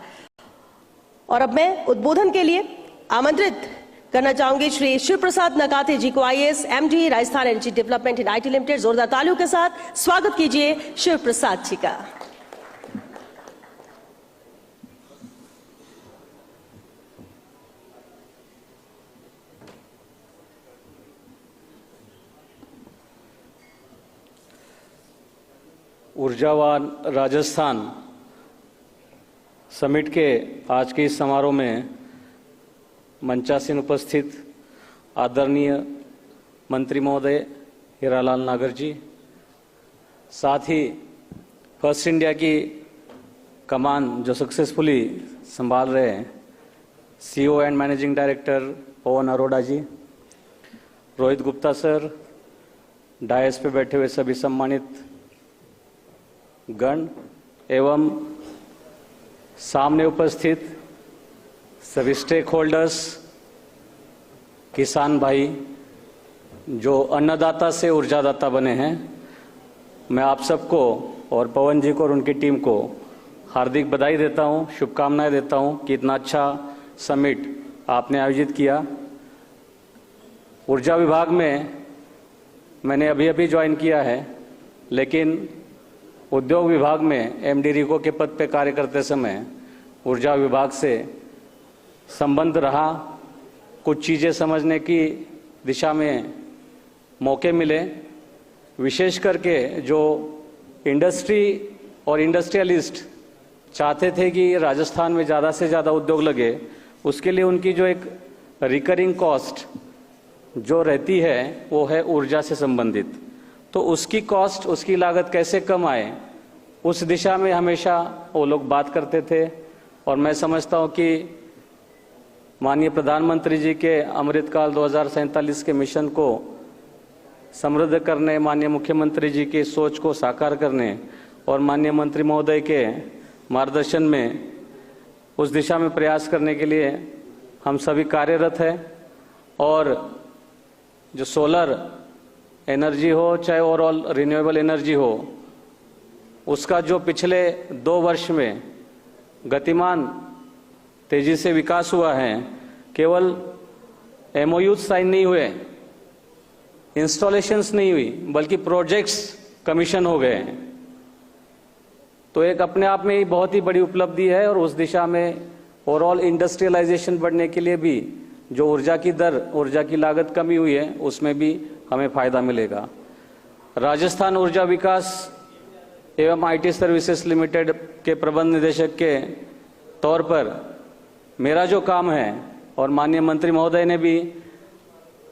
और अब मैं उद्बोधन के लिए आमंत्रित करना चाहूंगी श्री शिव प्रसाद नकाते जी को, IAS MD Rajasthan energy development and IT limited. जोरदार तालियों के साथ स्वागत कीजिए शिव प्रसाद जी का। ऊर्जावान राजस्थान समिट के आज के इस समारोह में मंचासीन उपस्थित आदरणीय मंत्री महोदय हीरालाल नागर जी, साथ ही फर्स्ट इंडिया की कमान जो सक्सेसफुली संभाल रहे हैं CEO and managing director Pavan Arora ji, Rohit Gupta sir, dais पे बैठे हुए सभी सम्मानित गण एवं सामने उपस्थित सभी स्टेक होल्डर्स, किसान भाई जो अन्नदाता से ऊर्जादाता बने हैं, मैं आप सबको और पवन जी को और उनकी टीम को हार्दिक बधाई देता हूं, शुभकामनाएं देता हूं कि इतना अच्छा समिट आपने आयोजित किया। ऊर्जा विभाग में मैंने अभी अभी ज्वाइन किया है, लेकिन उद्योग विभाग में MD रिको के पद पे कार्य करते समय ऊर्जा विभाग से संबंध रहा, कुछ चीज़ें समझने की दिशा में मौके मिले। विशेष करके जो इंडस्ट्री और इंडस्ट्रियलिस्ट चाहते थे कि राजस्थान में ज़्यादा से ज़्यादा उद्योग लगे, उसके लिए उनकी जो एक रिकरिंग कॉस्ट जो रहती है वो है ऊर्जा से संबंधित। तो उसकी कॉस्ट, उसकी लागत कैसे कम आए, उस दिशा में हमेशा वो लोग बात करते थे। और मैं समझता हूँ कि माननीय प्रधानमंत्री जी के अमृतकाल 2047 के मिशन को समृद्ध करने, माननीय मुख्यमंत्री जी की सोच को साकार करने और माननीय मंत्री महोदय के मार्गदर्शन में उस दिशा में प्रयास करने के लिए हम सभी कार्यरत हैं। और जो सोलर एनर्जी हो चाहे ओवरऑल रिन्यूएबल एनर्जी हो, उसका जो पिछले 2 वर्ष में गतिमान तेजी से विकास हुआ है, केवल MOUs साइन नहीं हुए, इंस्टॉलेशंस नहीं हुई, बल्कि प्रोजेक्ट्स कमीशन हो गए हैं। तो एक अपने आप में ही बहुत ही बड़ी उपलब्धि है। और उस दिशा में ओवरऑल इंडस्ट्रियलाइजेशन बढ़ने के लिए भी जो ऊर्जा की दर, ऊर्जा की लागत कमी हुई है, उसमें भी हमें फायदा मिलेगा। राजस्थान ऊर्जा विकास एवं IT सर्विसेज लिमिटेड के प्रबंध निदेशक के तौर पर मेरा जो काम है, और माननीय मंत्री महोदय ने भी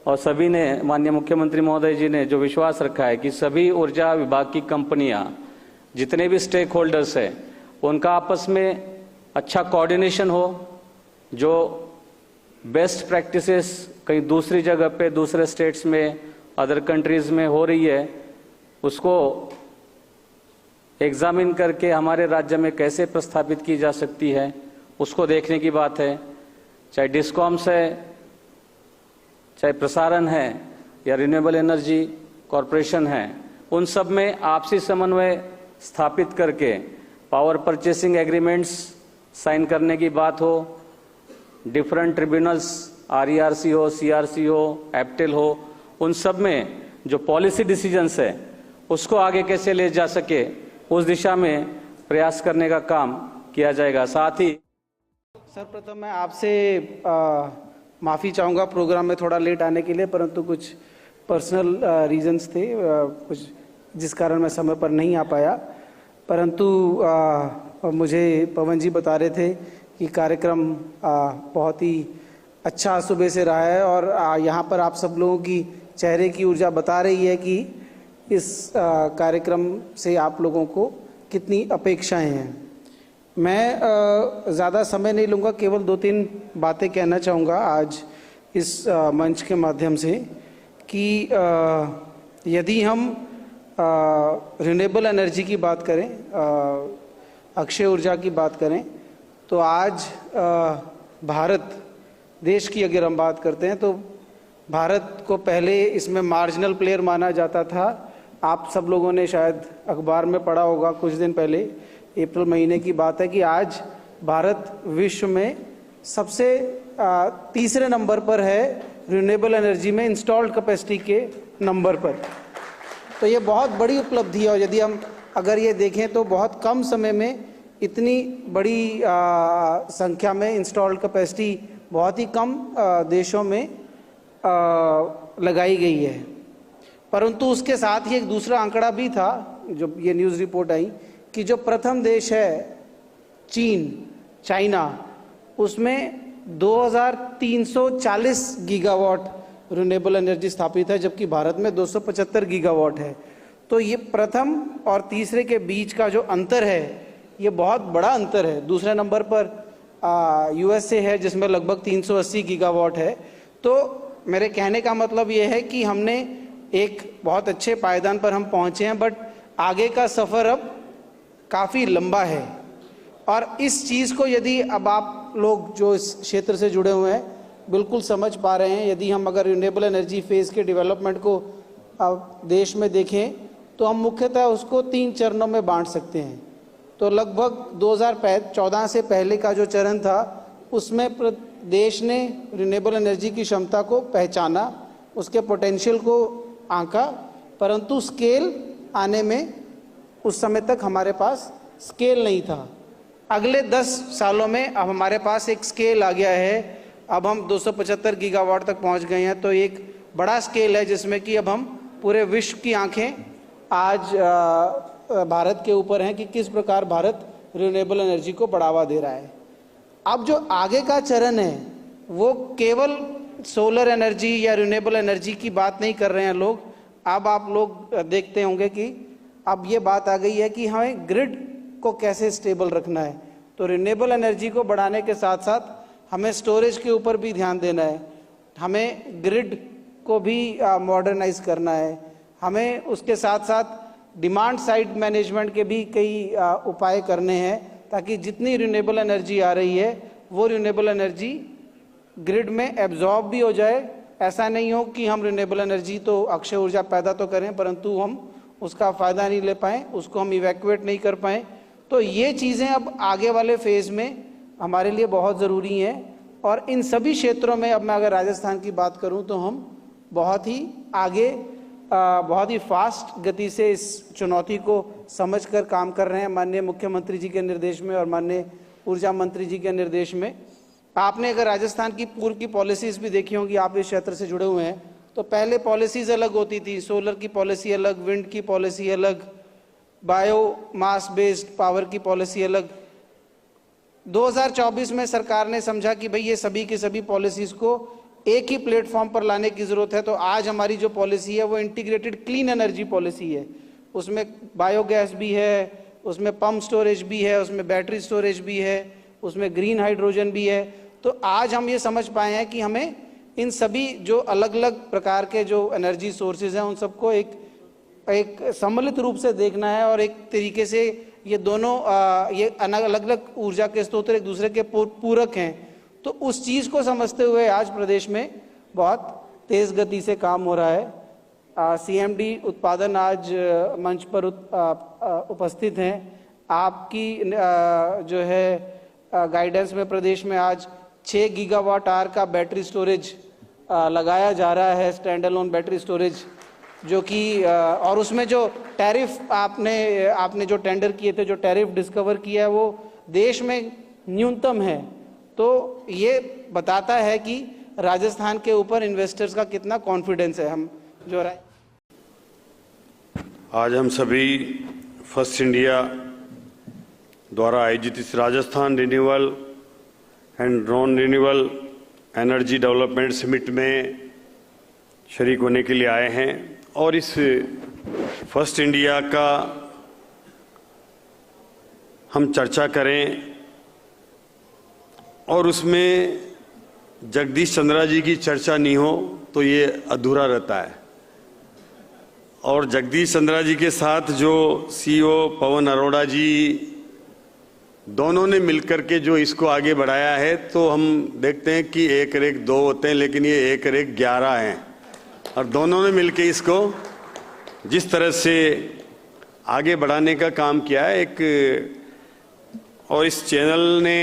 और सभी ने, माननीय मुख्यमंत्री महोदय जी ने जो विश्वास रखा है कि सभी ऊर्जा विभाग की कंपनियां, जितने भी स्टेक होल्डर्स हैं, उनका आपस में अच्छा कोऑर्डिनेशन हो, जो बेस्ट प्रैक्टिसेस कहीं दूसरी जगह पे, दूसरे स्टेट्स में, अदर कंट्रीज में हो रही है, उसको एग्जामिन करके हमारे राज्य में कैसे प्रस्थापित की जा सकती है, उसको देखने की बात है। चाहे डिस्कॉम्स है, चाहे प्रसारण है, या रिन्यूएबल एनर्जी कॉरपोरेशन है, उन सब में आपसी समन्वय स्थापित करके पावर परचेसिंग एग्रीमेंट्स साइन करने की बात हो, डिफरेंट ट्रिब्यूनल्स RERC हो, CRC हो, एप्टेल हो, उन सब में जो पॉलिसी डिसीजंस है उसको आगे कैसे ले जा सके उस दिशा में प्रयास करने का काम किया जाएगा। साथ ही सर्वप्रथम मैं आपसे माफ़ी चाहूँगा प्रोग्राम में थोड़ा लेट आने के लिए, परंतु कुछ पर्सनल रीजंस थे कुछ जिस कारण मैं समय पर नहीं आ पाया। परंतु मुझे पवन जी बता रहे थे कि कार्यक्रम बहुत ही अच्छा सुबह से रहा है और यहाँ पर आप सब लोगों की चेहरे की ऊर्जा बता रही है कि इस कार्यक्रम से आप लोगों को कितनी अपेक्षाएं हैं। मैं ज़्यादा समय नहीं लूँगा, केवल 2-3 बातें कहना चाहूँगा आज इस मंच के माध्यम से कि यदि हम रिन्यूएबल एनर्जी की बात करें, अक्षय ऊर्जा की बात करें, तो आज भारत देश की अगर हम बात करते हैं तो भारत को पहले इसमें मार्जिनल प्लेयर माना जाता था। आप सब लोगों ने शायद अखबार में पढ़ा होगा कुछ दिन पहले, अप्रैल महीने की बात है कि आज भारत विश्व में सबसे तीसरे नंबर पर है रिन्यूएबल एनर्जी में इंस्टॉल्ड कैपेसिटी के नंबर पर। तो ये बहुत बड़ी उपलब्धि है और यदि हम अगर ये देखें तो बहुत कम समय में इतनी बड़ी संख्या में इंस्टॉल्ड कैपेसिटी बहुत ही कम देशों में लगाई गई है। परंतु उसके साथ ही एक दूसरा आंकड़ा भी था जो ये न्यूज़ रिपोर्ट आई कि जो प्रथम देश है चाइना, उसमें 2340 गीगावाट रिन्यूएबल एनर्जी स्थापित है, जबकि भारत में 275 गीगावाट है। तो ये प्रथम और तीसरे के बीच का जो अंतर है ये बहुत बड़ा अंतर है। दूसरे नंबर पर USA है जिसमें लगभग 380 गीगावाट है। तो मेरे कहने का मतलब ये है कि हमने एक बहुत अच्छे पायदान पर हम पहुँचे हैं, बट आगे का सफ़र अब काफ़ी लंबा है। और इस चीज़ को यदि अब आप लोग जो इस क्षेत्र से जुड़े हुए हैं बिल्कुल समझ पा रहे हैं, यदि हम अगर रिन्यूएबल एनर्जी फेज़ के डेवलपमेंट को अब देश में देखें तो हम मुख्यतः उसको 3 चरणों में बांट सकते हैं। तो लगभग 2014 से पहले का जो चरण था उसमें देश ने रिन्यूएबल एनर्जी की क्षमता को पहचाना, उसके पोटेंशियल को आंका, परंतु स्केल आने में उस समय तक हमारे पास स्केल नहीं था। अगले 10 सालों में अब हमारे पास एक स्केल आ गया है, अब हम 275 गीगावाट तक पहुंच गए हैं। तो एक बड़ा स्केल है जिसमें कि अब हम पूरे विश्व की आंखें आज भारत के ऊपर हैं कि किस प्रकार भारत रिन्यूएबल एनर्जी को बढ़ावा दे रहा है। अब जो आगे का चरण है वो केवल सोलर एनर्जी या रिन्यूएबल एनर्जी की बात नहीं कर रहे हैं लोग। अब आप लोग देखते होंगे कि अब ये बात आ गई है कि हमें ग्रिड को कैसे स्टेबल रखना है। तो रिन्यूएबल एनर्जी को बढ़ाने के साथ साथ हमें स्टोरेज के ऊपर भी ध्यान देना है, हमें ग्रिड को भी मॉडर्नाइज करना है, हमें उसके साथ साथ डिमांड साइड मैनेजमेंट के भी कई उपाय करने हैं ताकि जितनी रिन्यूएबल एनर्जी आ रही है वो रिन्यूएबल एनर्जी ग्रिड में एब्जॉर्ब भी हो जाए। ऐसा नहीं हो कि हम रिन्यूएबल एनर्जी तो अक्षय ऊर्जा पैदा तो करें परंतु हम उसका फ़ायदा नहीं ले पाएँ, उसको हम इवैक्यूएट नहीं कर पाएँ। तो ये चीज़ें अब आगे वाले फेज़ में हमारे लिए बहुत ज़रूरी हैं। और इन सभी क्षेत्रों में अब मैं अगर राजस्थान की बात करूं तो हम बहुत ही आगे बहुत ही फास्ट गति से इस चुनौती को समझकर काम कर रहे हैं माननीय मुख्यमंत्री जी के निर्देश में और माननीय ऊर्जा मंत्री जी के निर्देश में। आपने अगर राजस्थान की पूर्व की पॉलिसीज़ भी देखी होंगी, आप इस क्षेत्र से जुड़े हुए हैं, तो पहले पॉलिसीज़ अलग होती थी, सोलर की पॉलिसी अलग, विंड की पॉलिसी अलग, बायो मास बेस्ड पावर की पॉलिसी अलग। 2024 में सरकार ने समझा कि भाई ये सभी की सभी पॉलिसीज़ को एक ही प्लेटफॉर्म पर लाने की ज़रूरत है। तो आज हमारी जो पॉलिसी है वो इंटीग्रेटेड क्लीन एनर्जी पॉलिसी है। उसमें बायोगैस भी है, उसमें पम्प स्टोरेज भी है, उसमें बैटरी स्टोरेज भी है, उसमें ग्रीन हाइड्रोजन भी है। तो आज हम ये समझ पाए हैं कि हमें इन सभी जो अलग अलग प्रकार के जो एनर्जी सोर्सेज हैं उन सबको एक सम्मिलित रूप से देखना है और एक तरीके से ये दोनों ये अलग अलग ऊर्जा के स्रोत एक दूसरे के पूरक हैं। तो उस चीज़ को समझते हुए आज प्रदेश में बहुत तेज़ गति से काम हो रहा है। CMD उत्पादन आज मंच पर उपस्थित हैं। आपकी जो है गाइडेंस में प्रदेश में आज 6 गीगावाट आवर का बैटरी स्टोरेज लगाया जा रहा है, स्टैंड अलोन बैटरी स्टोरेज, जो कि और उसमें जो टैरिफ आपने जो टेंडर किए थे, जो टैरिफ डिस्कवर किया है, वो देश में न्यूनतम है। तो ये बताता है कि राजस्थान के ऊपर इन्वेस्टर्स का कितना कॉन्फिडेंस है। हम जो आज हम सभी फर्स्ट इंडिया द्वारा आयोजित इस Rajasthan renewable and non renewable energy development summit में शरीक होने के लिए आए हैं और इस फर्स्ट इंडिया का हम चर्चा करें और उसमें जगदीश चंद्रा जी की चर्चा नहीं हो तो ये अधूरा रहता है। और जगदीश चंद्रा जी के साथ जो सीईओ पवन अरोड़ा जी दोनों ने मिलकर के जो इसको आगे बढ़ाया है, तो हम देखते हैं कि 1 रेख 2 होते हैं, लेकिन ये 1 रेख 11 हैं। और दोनों ने मिलकर इसको जिस तरह से आगे बढ़ाने का काम किया है और इस चैनल ने,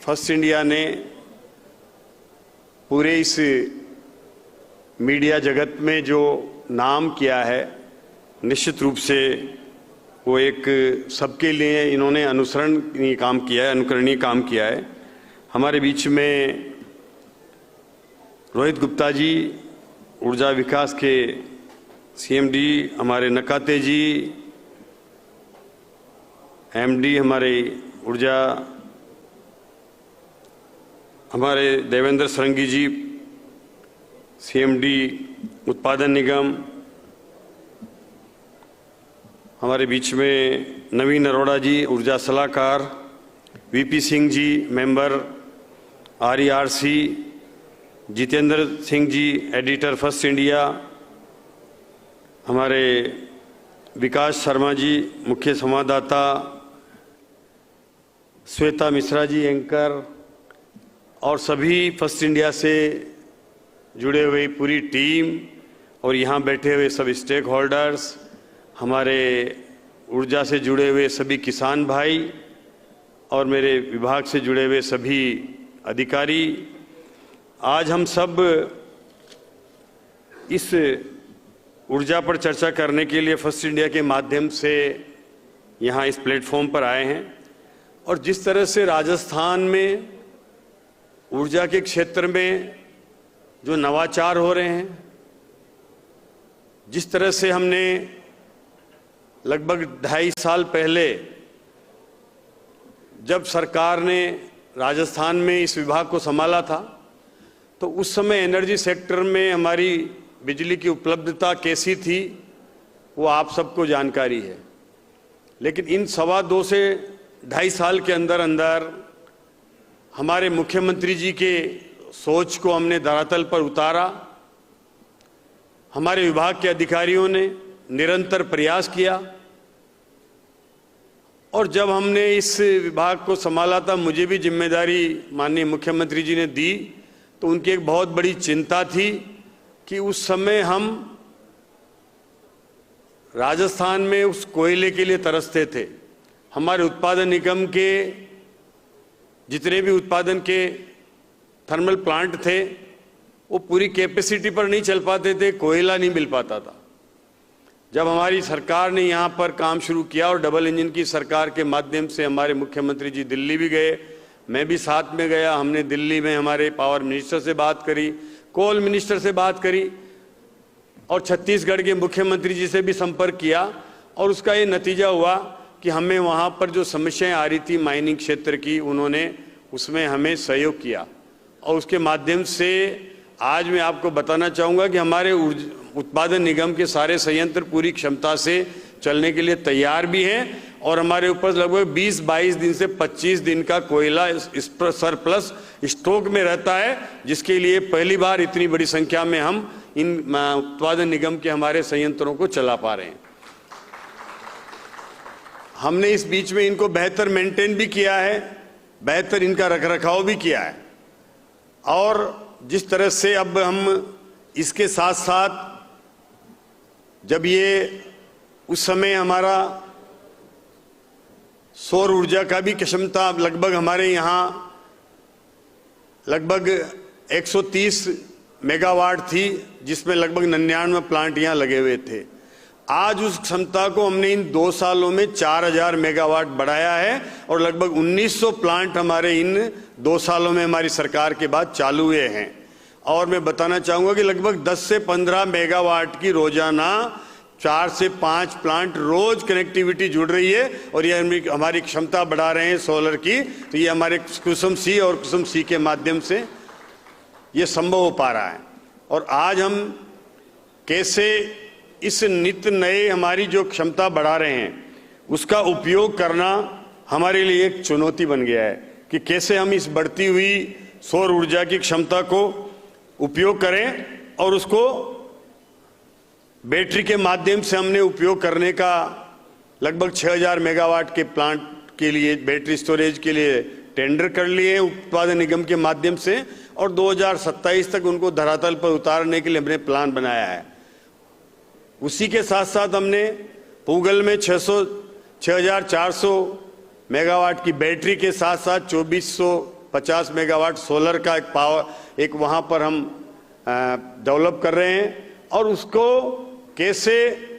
फर्स्ट इंडिया ने पूरे इस मीडिया जगत में जो नाम किया है, निश्चित रूप से वो एक सबके लिए इन्होंने अनुकरणीय काम किया है। हमारे बीच में रोहित गुप्ता जी, ऊर्जा विकास के सीएमडी, हमारे नकाते जी, एमडी हमारे ऊर्जा, हमारे देवेंद्र सरंगी जी, सीएमडी उत्पादन निगम, हमारे बीच में नवीन अरोड़ा जी, ऊर्जा सलाहकार, VP Singh ji, member RERC, Jitendra Singh ji, editor first India, हमारे विकास शर्मा जी, मुख्य संवाददाता, श्वेता मिश्रा जी, एंकर, और सभी फर्स्ट इंडिया से जुड़े हुए पूरी टीम और यहाँ बैठे हुए सब स्टेक होल्डर्स, हमारे ऊर्जा से जुड़े हुए सभी किसान भाई और मेरे विभाग से जुड़े हुए सभी अधिकारी, आज हम सब इस ऊर्जा पर चर्चा करने के लिए फर्स्ट इंडिया के माध्यम से यहाँ इस प्लेटफॉर्म पर आए हैं। और जिस तरह से राजस्थान में ऊर्जा के क्षेत्र में जो नवाचार हो रहे हैं, जिस तरह से हमने लगभग 2.5 साल पहले जब सरकार ने राजस्थान में इस विभाग को संभाला था, तो उस समय एनर्जी सेक्टर में हमारी बिजली की उपलब्धता कैसी थी वो आप सबको जानकारी है। लेकिन इन 2.25 से 2.5 साल के अंदर अंदर हमारे मुख्यमंत्री जी के सोच को हमने धरातल पर उतारा। हमारे विभाग के अधिकारियों ने निरंतर प्रयास किया और जब हमने इस विभाग को संभाला था, मुझे भी जिम्मेदारी माननीय मुख्यमंत्री जी ने दी, तो उनकी एक बहुत बड़ी चिंता थी कि उस समय हम राजस्थान में उस कोयले के लिए तरसते थे। हमारे उत्पादन निगम के जितने भी उत्पादन के थर्मल प्लांट थे वो पूरी कैपेसिटी पर नहीं चल पाते थे, कोयला नहीं मिल पाता था। जब हमारी सरकार ने यहाँ पर काम शुरू किया और डबल इंजन की सरकार के माध्यम से हमारे मुख्यमंत्री जी दिल्ली भी गए, मैं भी साथ में गया, हमने दिल्ली में हमारे पावर मिनिस्टर से बात करी, कोल मिनिस्टर से बात करी और छत्तीसगढ़ के मुख्यमंत्री जी से भी संपर्क किया और उसका ये नतीजा हुआ कि हमें वहाँ पर जो समस्याएं आ रही थी माइनिंग क्षेत्र की, उन्होंने उसमें हमें सहयोग किया और उसके माध्यम से आज मैं आपको बताना चाहूँगा कि हमारे उत्पादन निगम के सारे संयंत्र पूरी क्षमता से चलने के लिए तैयार भी हैं और हमारे ऊपर लगभग 20-22 दिन से 25 दिन का कोयला इस पर सरप्लस स्टॉक में रहता है, जिसके लिए पहली बार इतनी बड़ी संख्या में हम इन उत्पादन निगम के हमारे संयंत्रों को चला पा रहे हैं। हमने इस बीच में इनको बेहतर मेंटेन भी किया है, बेहतर इनका रखरखाव भी किया है और जिस तरह से अब हम इसके साथ साथ जब ये उस समय हमारा सौर ऊर्जा का भी क्षमता लगभग हमारे यहाँ लगभग 130 मेगावाट थी, जिसमें लगभग 99 प्लांट यहाँ लगे हुए थे। आज उस क्षमता को हमने इन 2 सालों में 4000 मेगावाट बढ़ाया है और लगभग 1900 प्लांट हमारे इन 2 सालों में हमारी सरकार के बाद चालू हुए हैं। और मैं बताना चाहूँगा कि लगभग 10 से 15 मेगावाट की रोजाना 4 से 5 प्लांट रोज कनेक्टिविटी जुड़ रही है और ये हमारी क्षमता बढ़ा रहे हैं सोलर की। तो ये हमारे कुसुम सी और कुसुम सी के माध्यम से ये संभव हो पा रहा है। और आज हम कैसे इस नित्य नए हमारी जो क्षमता बढ़ा रहे हैं उसका उपयोग करना हमारे लिए एक चुनौती बन गया है कि कैसे हम इस बढ़ती हुई सौर ऊर्जा की क्षमता को उपयोग करें और उसको बैटरी के माध्यम से हमने उपयोग करने का लगभग 6000 मेगावाट के प्लांट के लिए बैटरी स्टोरेज के लिए टेंडर कर लिए हैं उत्पादन निगम के माध्यम से और 2027 तक उनको धरातल पर उतारने के लिए हमने प्लान बनाया है। उसी के साथ साथ हमने पूगल में 6400 मेगावाट की बैटरी के साथ साथ 2450 मेगावाट सोलर का एक वहाँ पर हम डेवलप कर रहे हैं और उसको कैसे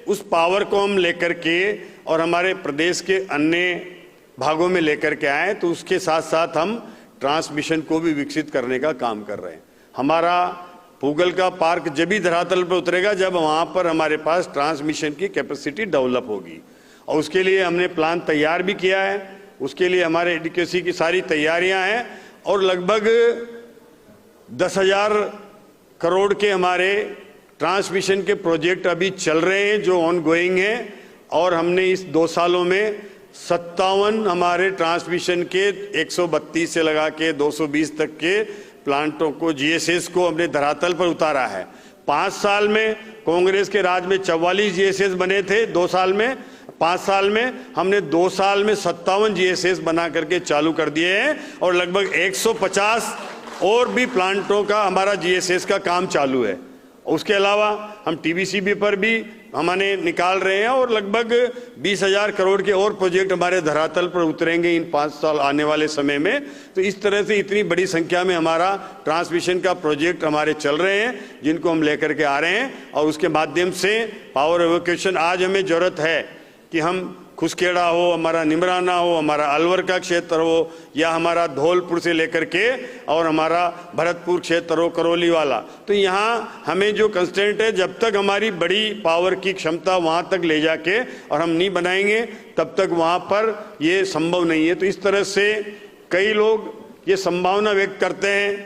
उस पावर को हम लेकर के और हमारे प्रदेश के अन्य भागों में लेकर के आए, तो उसके साथ साथ हम ट्रांसमिशन को भी विकसित करने का काम कर रहे हैं। हमारा पूगल का पार्क जब भी धरातल पर उतरेगा जब वहाँ पर हमारे पास ट्रांसमिशन की कैपेसिटी डेवलप होगी और उसके लिए हमने प्लान तैयार भी किया है। उसके लिए हमारे एडीकेसी की सारी तैयारियां हैं और लगभग 10,000 करोड़ के हमारे ट्रांसमिशन के प्रोजेक्ट अभी चल रहे हैं जो ऑन गोइंग हैं और हमने इस 2 सालों में 57 हमारे ट्रांसमिशन के 132 से लगा के 220 तक के प्लांटों को जीएसएस को हमने धरातल पर उतारा है। 5 साल में कांग्रेस के राज में 44 जीएसएस बने थे 2 साल में, 5 साल में हमने 2 साल में 57 जीएसएस बना करके चालू कर दिए हैं और लगभग 150 और भी प्लांटों का हमारा जीएसएस का काम चालू है। उसके अलावा हम टीबीसीबी पर भी हमने निकाल रहे हैं और लगभग 20,000 करोड़ के और प्रोजेक्ट हमारे धरातल पर उतरेंगे इन 5 साल आने वाले समय में। तो इस तरह से इतनी बड़ी संख्या में हमारा ट्रांसमिशन का प्रोजेक्ट हमारे चल रहे हैं जिनको हम लेकर के आ रहे हैं और उसके माध्यम से पावर एवोक्यूशन आज हमें जरूरत है कि हम खुसखेड़ा हो, हमारा निमराना हो, हमारा अलवर का क्षेत्र हो या हमारा धौलपुर से लेकर के और हमारा भरतपुर क्षेत्र हो, करौली वाला, तो यहाँ हमें जो कंस्टेंट है जब तक हमारी बड़ी पावर की क्षमता वहाँ तक ले जाके और हम नहीं बनाएंगे तब तक वहाँ पर ये संभव नहीं है। तो इस तरह से कई लोग ये संभावना व्यक्त करते हैं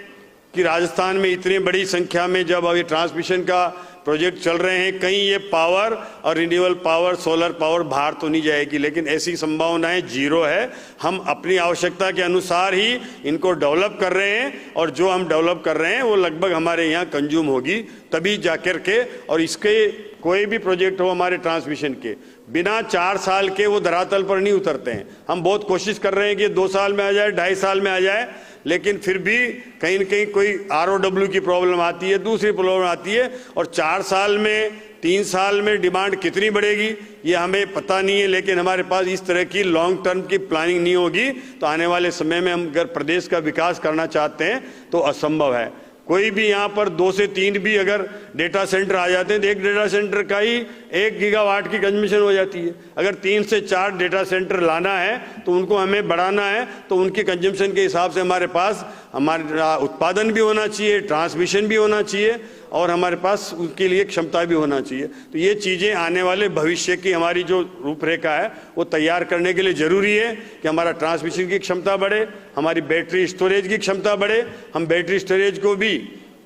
कि राजस्थान में इतनी बड़ी संख्या में जब अभी ट्रांसमिशन का प्रोजेक्ट चल रहे हैं कहीं ये पावर और रिन्यूएबल पावर सोलर पावर बाहर तो नहीं जाएगी, लेकिन ऐसी संभावनाएं जीरो है। हम अपनी आवश्यकता के अनुसार ही इनको डेवलप कर रहे हैं और जो हम डेवलप कर रहे हैं वो लगभग हमारे यहाँ कंज्यूम होगी तभी जाकर के, और इसके कोई भी प्रोजेक्ट हो हमारे ट्रांसमिशन के बिना 4 साल के वो धरातल पर नहीं उतरते हैं। हम बहुत कोशिश कर रहे हैं कि 2 साल में आ जाए, 2.5 साल में आ जाए, लेकिन फिर भी कहीं न कहीं कोई ROW की प्रॉब्लम आती है, दूसरी प्रॉब्लम आती है और 4 साल में 3 साल में डिमांड कितनी बढ़ेगी ये हमें पता नहीं है। लेकिन हमारे पास इस तरह की लॉन्ग टर्म की प्लानिंग नहीं होगी तो आने वाले समय में हम अगर प्रदेश का विकास करना चाहते हैं तो असंभव है। कोई भी यहाँ पर 2 से 3 भी अगर डेटा सेंटर आ जाते हैं तो एक डेटा सेंटर का ही 1 गीगावाट की कंजम्पशन हो जाती है। अगर 3 से 4 डेटा सेंटर लाना है तो उनको हमें बढ़ाना है तो उनकी कंजम्पशन के हिसाब से हमारे पास हमारा उत्पादन भी होना चाहिए, ट्रांसमिशन भी होना चाहिए और हमारे पास उनके लिए क्षमता भी होना चाहिए। तो ये चीज़ें आने वाले भविष्य की हमारी जो रूपरेखा है वो तैयार करने के लिए ज़रूरी है कि हमारा ट्रांसमिशन की क्षमता बढ़े, हमारी बैटरी स्टोरेज की क्षमता बढ़े। हम बैटरी स्टोरेज को भी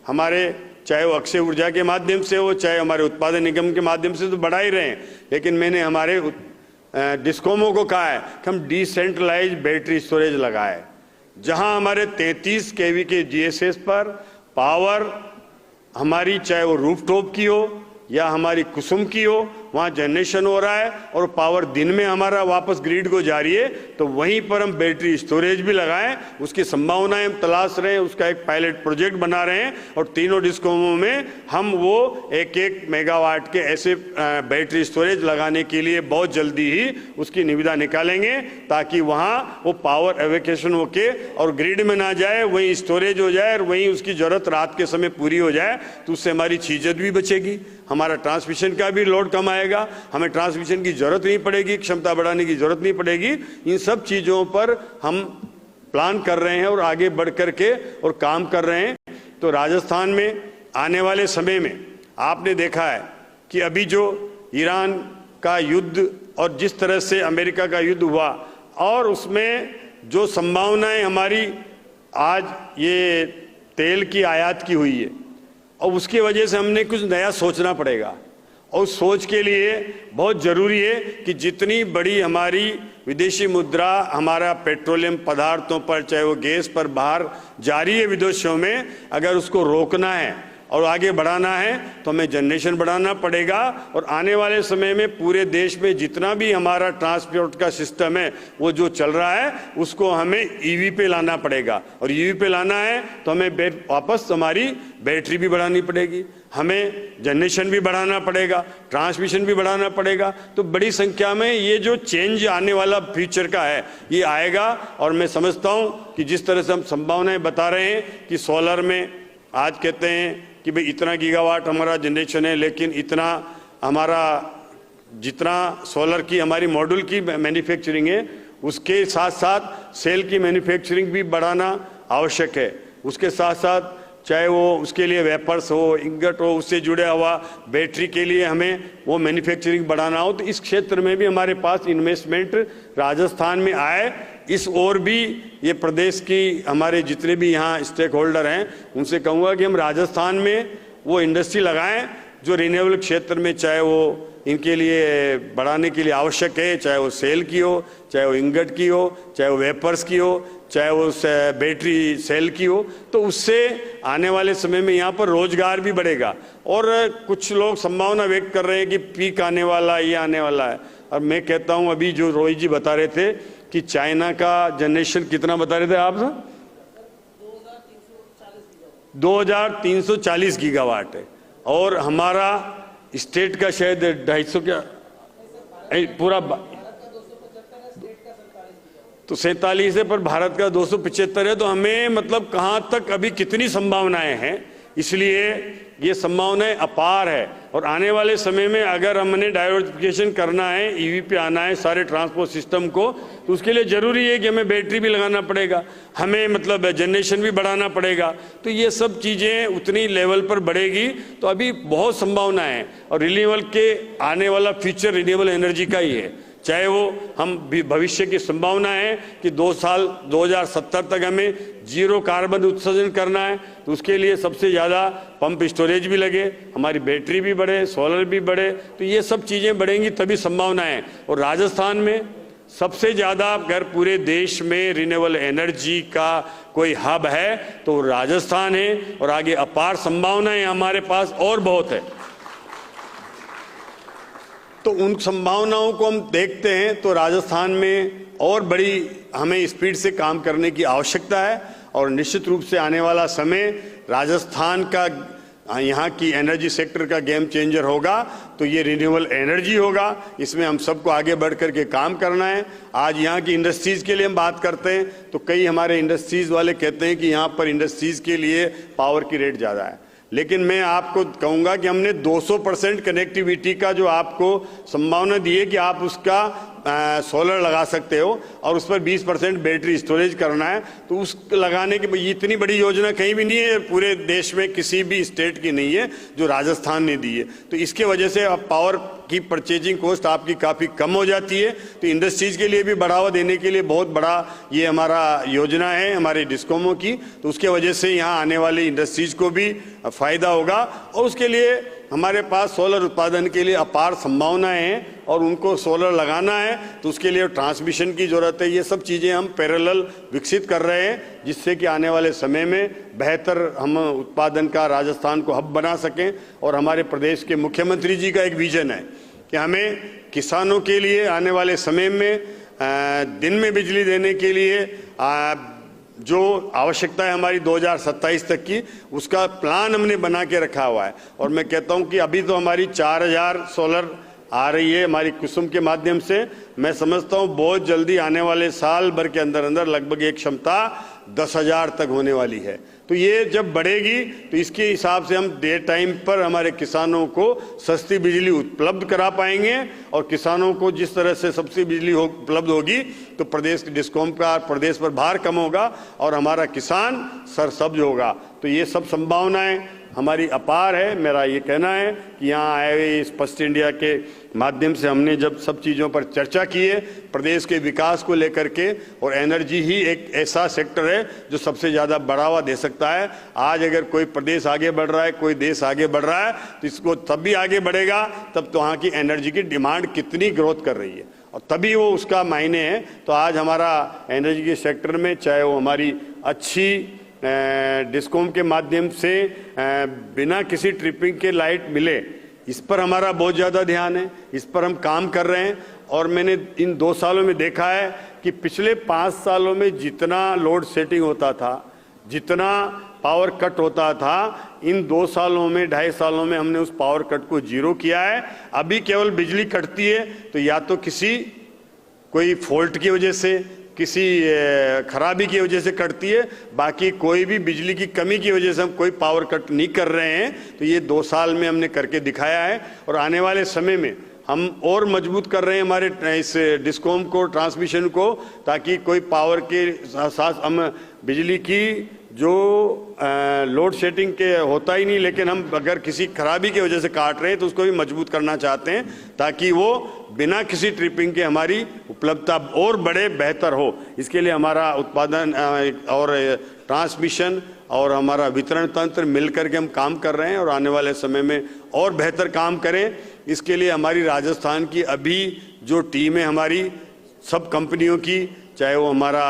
हमारे चाहे वो अक्षय ऊर्जा के माध्यम से हो चाहे हमारे उत्पादन निगम के माध्यम से तो बढ़ा ही रहे हैं, लेकिन मैंने हमारे डिस्कोमों को कहा है कि हम डिसेंट्रलाइज बैटरी स्टोरेज लगाए जहां हमारे 33 kV के जीएसएस पर पावर हमारी चाहे वो रूफटॉप की हो या हमारी कुसुम की हो वहाँ जनरेशन हो रहा है और पावर दिन में हमारा वापस ग्रिड को जा रही है, तो वहीं पर हम बैटरी स्टोरेज भी लगाएं, उसकी संभावनाएं हम तलाश रहे हैं, उसका एक पायलट प्रोजेक्ट बना रहे हैं और तीनों डिस्कोमों में हम वो 1-1 मेगावाट के ऐसे बैटरी स्टोरेज लगाने के लिए बहुत जल्दी ही उसकी निविदा निकालेंगे, ताकि वहाँ वो पावर एवेकेशन होके और ग्रिड में ना जाए, वहीं स्टोरेज हो जाए और वहीं उसकी जरूरत रात के समय पूरी हो जाए। तो उससे हमारी चीज़त भी बचेगी, हमारा ट्रांसमिशन का भी लोड कम आएगा, हमें ट्रांसमिशन की जरूरत नहीं पड़ेगी, क्षमता बढ़ाने की जरूरत नहीं पड़ेगी। इन सब चीज़ों पर हम प्लान कर रहे हैं और आगे बढ़ करके और काम कर रहे हैं। तो राजस्थान में आने वाले समय में आपने देखा है कि अभी जो ईरान का युद्ध और जिस तरह से अमेरिका का युद्ध हुआ और उसमें जो संभावनाएं हमारी आज ये तेल की आयात की हुई है, और उसकी वजह से हमने कुछ नया सोचना पड़ेगा। और उस सोच के लिए बहुत ज़रूरी है कि जितनी बड़ी हमारी विदेशी मुद्रा हमारा पेट्रोलियम पदार्थों पर, चाहे वो गैस पर बाहर जारी है विदेशों में, अगर उसको रोकना है और आगे बढ़ाना है तो हमें जनरेशन बढ़ाना पड़ेगा। और आने वाले समय में पूरे देश में जितना भी हमारा ट्रांसपोर्ट का सिस्टम है वो जो चल रहा है उसको हमें ईवी पे लाना पड़ेगा, और ईवी पे लाना है तो हमें वापस हमारी बैटरी भी बढ़ानी पड़ेगी, हमें जनरेशन भी बढ़ाना पड़ेगा, ट्रांसमिशन भी बढ़ाना पड़ेगा। तो बड़ी संख्या में ये जो चेंज आने वाला फ्यूचर का है ये आएगा। और मैं समझता हूँ कि जिस तरह से हम संभावनाएं बता रहे हैं कि सोलर में आज कहते हैं कि भाई इतना गीगावाट हमारा जनरेशन है, लेकिन इतना हमारा जितना सोलर की हमारी मॉड्यूल की मैन्युफैक्चरिंग है उसके साथ साथ सेल की मैन्युफैक्चरिंग भी बढ़ाना आवश्यक है। उसके साथ साथ चाहे वो उसके लिए वेपर्स हो, इंगट हो, उससे जुड़े हुआ बैटरी के लिए हमें वो मैन्युफैक्चरिंग बढ़ाना हो, तो इस क्षेत्र में भी हमारे पास इन्वेस्टमेंट राजस्थान में आए। इस ओर भी ये प्रदेश की हमारे जितने भी यहाँ स्टेक होल्डर हैं उनसे कहूँगा कि हम राजस्थान में वो इंडस्ट्री लगाएं जो रिन्यूएबल क्षेत्र में, चाहे वो इनके लिए बढ़ाने के लिए आवश्यक है, चाहे वो सेल की हो, चाहे वो इंगट की हो, चाहे वो वेपर्स की हो, चाहे वो बैटरी सेल की हो। तो उससे आने वाले समय में यहाँ पर रोजगार भी बढ़ेगा। और कुछ लोग संभावना व्यक्त कर रहे हैं कि पीक आने वाला है, ये आने वाला है। और मैं कहता हूँ अभी जो रोहित जी बता रहे थे कि चाइना का जनरेशन कितना बता रहे थे आप सर, 2340 गीगावाट है, और हमारा स्टेट का शायद 250 क्या पूरा तो 47 है, पर भारत का 275 है। तो हमें मतलब कहाँ तक अभी कितनी संभावनाएं हैं, इसलिए ये संभावनाएं अपार है। और आने वाले समय में अगर हमने डाइवर्सिफिकेशन करना है, ईवी पे आना है सारे ट्रांसपोर्ट सिस्टम को, तो उसके लिए ज़रूरी है कि हमें बैटरी भी लगाना पड़ेगा, हमें मतलब जनरेशन भी बढ़ाना पड़ेगा। तो ये सब चीज़ें उतनी लेवल पर बढ़ेगी। तो अभी बहुत संभावनाएं हैं, और रिन्यूएबल के आने वाला फ्यूचर रिन्यूएबल एनर्जी का ही है। चाहे वो हम भविष्य की संभावना है कि 2070 तक हमें जीरो कार्बन उत्सर्जन करना है, तो उसके लिए सबसे ज़्यादा पंप स्टोरेज भी लगे, हमारी बैटरी भी बढ़े, सोलर भी बढ़े। तो ये सब चीज़ें बढ़ेंगी तभी संभावना है। और राजस्थान में सबसे ज़्यादा अगर पूरे देश में रिन्यूएबल एनर्जी का कोई हब है तो राजस्थान है, और आगे अपार संभावनाएं हमारे पास और बहुत है। तो उन संभावनाओं को हम देखते हैं तो राजस्थान में और बड़ी हमें स्पीड से काम करने की आवश्यकता है। और निश्चित रूप से आने वाला समय राजस्थान का यहाँ की एनर्जी सेक्टर का गेम चेंजर होगा, तो ये रिन्यूएबल एनर्जी होगा। इसमें हम सबको आगे बढ़ करके काम करना है। आज यहाँ की इंडस्ट्रीज़ के लिए हम बात करते हैं तो कई हमारे इंडस्ट्रीज़ वाले कहते हैं कि यहाँ पर इंडस्ट्रीज़ के लिए पावर की रेट ज़्यादा है, लेकिन मैं आपको कहूँगा कि हमने 200% कनेक्टिविटी का जो आपको संभावना दी है कि आप उसका सोलर लगा सकते हो और उस पर 20% बैटरी स्टोरेज करना है, तो उस लगाने की इतनी बड़ी योजना कहीं भी नहीं है, पूरे देश में किसी भी स्टेट की नहीं है जो राजस्थान ने दी है। तो इसके वजह से अब पावर की परचेजिंग कॉस्ट आपकी काफ़ी कम हो जाती है। तो इंडस्ट्रीज़ के लिए भी बढ़ावा देने के लिए बहुत बड़ा ये हमारा योजना है हमारे डिस्कोमों की। तो उसके वजह से यहाँ आने वाली इंडस्ट्रीज़ को भी फ़ायदा होगा, और उसके लिए हमारे पास सोलर उत्पादन के लिए अपार संभावनाएं हैं, और उनको सोलर लगाना है तो उसके लिए ट्रांसमिशन की ज़रूरत है। ये सब चीज़ें हम पैरेलल विकसित कर रहे हैं, जिससे कि आने वाले समय में बेहतर हम उत्पादन का राजस्थान को हब बना सकें। और हमारे प्रदेश के मुख्यमंत्री जी का एक विजन है कि हमें किसानों के लिए आने वाले समय में दिन में बिजली देने के लिए जो आवश्यकता है हमारी 2027 तक की, उसका प्लान हमने बना के रखा हुआ है। और मैं कहता हूं कि अभी तो हमारी 4000 सोलर आ रही है हमारी कुसुम के माध्यम से। मैं समझता हूं बहुत जल्दी आने वाले साल भर के अंदर अंदर लगभग एक क्षमता 10,000 तक होने वाली है। तो ये जब बढ़ेगी तो इसके हिसाब से हम डे टाइम पर हमारे किसानों को सस्ती बिजली उपलब्ध करा पाएंगे। और किसानों को जिस तरह से सस्ती बिजली उपलब्ध होगी तो प्रदेश के डिस्कॉम का प्रदेश पर भार कम होगा और हमारा किसान सरसब्ज होगा। तो ये सब संभावनाएं हमारी अपार है। मेरा ये कहना है कि यहाँ आए हुए इस फर्स्ट इंडिया के माध्यम से हमने जब सब चीज़ों पर चर्चा की है प्रदेश के विकास को लेकर के, और एनर्जी ही एक ऐसा सेक्टर है जो सबसे ज़्यादा बढ़ावा दे सकता है। आज अगर कोई प्रदेश आगे बढ़ रहा है, कोई देश आगे बढ़ रहा है, तो इसको तब भी आगे बढ़ेगा तब तो वहाँ की एनर्जी की डिमांड कितनी ग्रोथ कर रही है और तभी वो उसका मायने है। तो आज हमारा एनर्जी के सेक्टर में चाहे वो हमारी अच्छी डिस्कॉम के माध्यम से बिना किसी ट्रिपिंग के लाइट मिले, इस पर हमारा बहुत ज़्यादा ध्यान है, इस पर हम काम कर रहे हैं। और मैंने इन 2 सालों में देखा है कि पिछले 5 सालों में जितना लोड सेटिंग होता था, जितना पावर कट होता था, इन 2 सालों में 2.5 सालों में हमने उस पावर कट को जीरो किया है। अभी केवल बिजली कटती है तो या तो किसी कोई फॉल्ट की वजह से, किसी खराबी की वजह से कटती है, बाकी कोई भी बिजली की कमी की वजह से हम कोई पावर कट नहीं कर रहे हैं। तो ये 2 साल में हमने करके दिखाया है और आने वाले समय में हम और मजबूत कर रहे हैं हमारे इस डिस्कॉम को, ट्रांसमिशन को, ताकि कोई पावर के साथ हम बिजली की जो लोड शेडिंग के होता ही नहीं, लेकिन हम अगर किसी खराबी की वजह से काट रहे हैं तो उसको भी मजबूत करना चाहते हैं ताकि वो बिना किसी ट्रिपिंग के हमारी उपलब्धता और बड़े बेहतर हो। इसके लिए हमारा उत्पादन और ट्रांसमिशन और हमारा वितरण तंत्र मिलकर के हम काम कर रहे हैं और आने वाले समय में और बेहतर काम करें। इसके लिए हमारी राजस्थान की अभी जो टीम है हमारी सब कंपनियों की, चाहे वो हमारा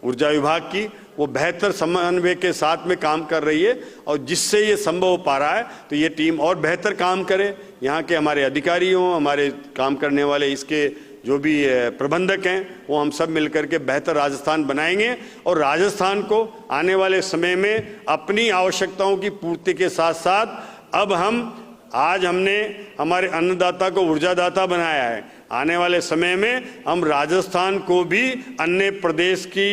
ऊर्जा विभाग की, वो बेहतर समन्वय के साथ में काम कर रही है और जिससे ये संभव हो पा रहा है। तो ये टीम और बेहतर काम करे, यहाँ के हमारे अधिकारी हों, हमारे काम करने वाले इसके जो भी प्रबंधक हैं, वो हम सब मिलकर के बेहतर राजस्थान बनाएंगे और राजस्थान को आने वाले समय में अपनी आवश्यकताओं की पूर्ति के साथ साथ अब आज हमने हमारे अन्नदाता को ऊर्जादाता बनाया है। आने वाले समय में हम राजस्थान को भी अन्य प्रदेश की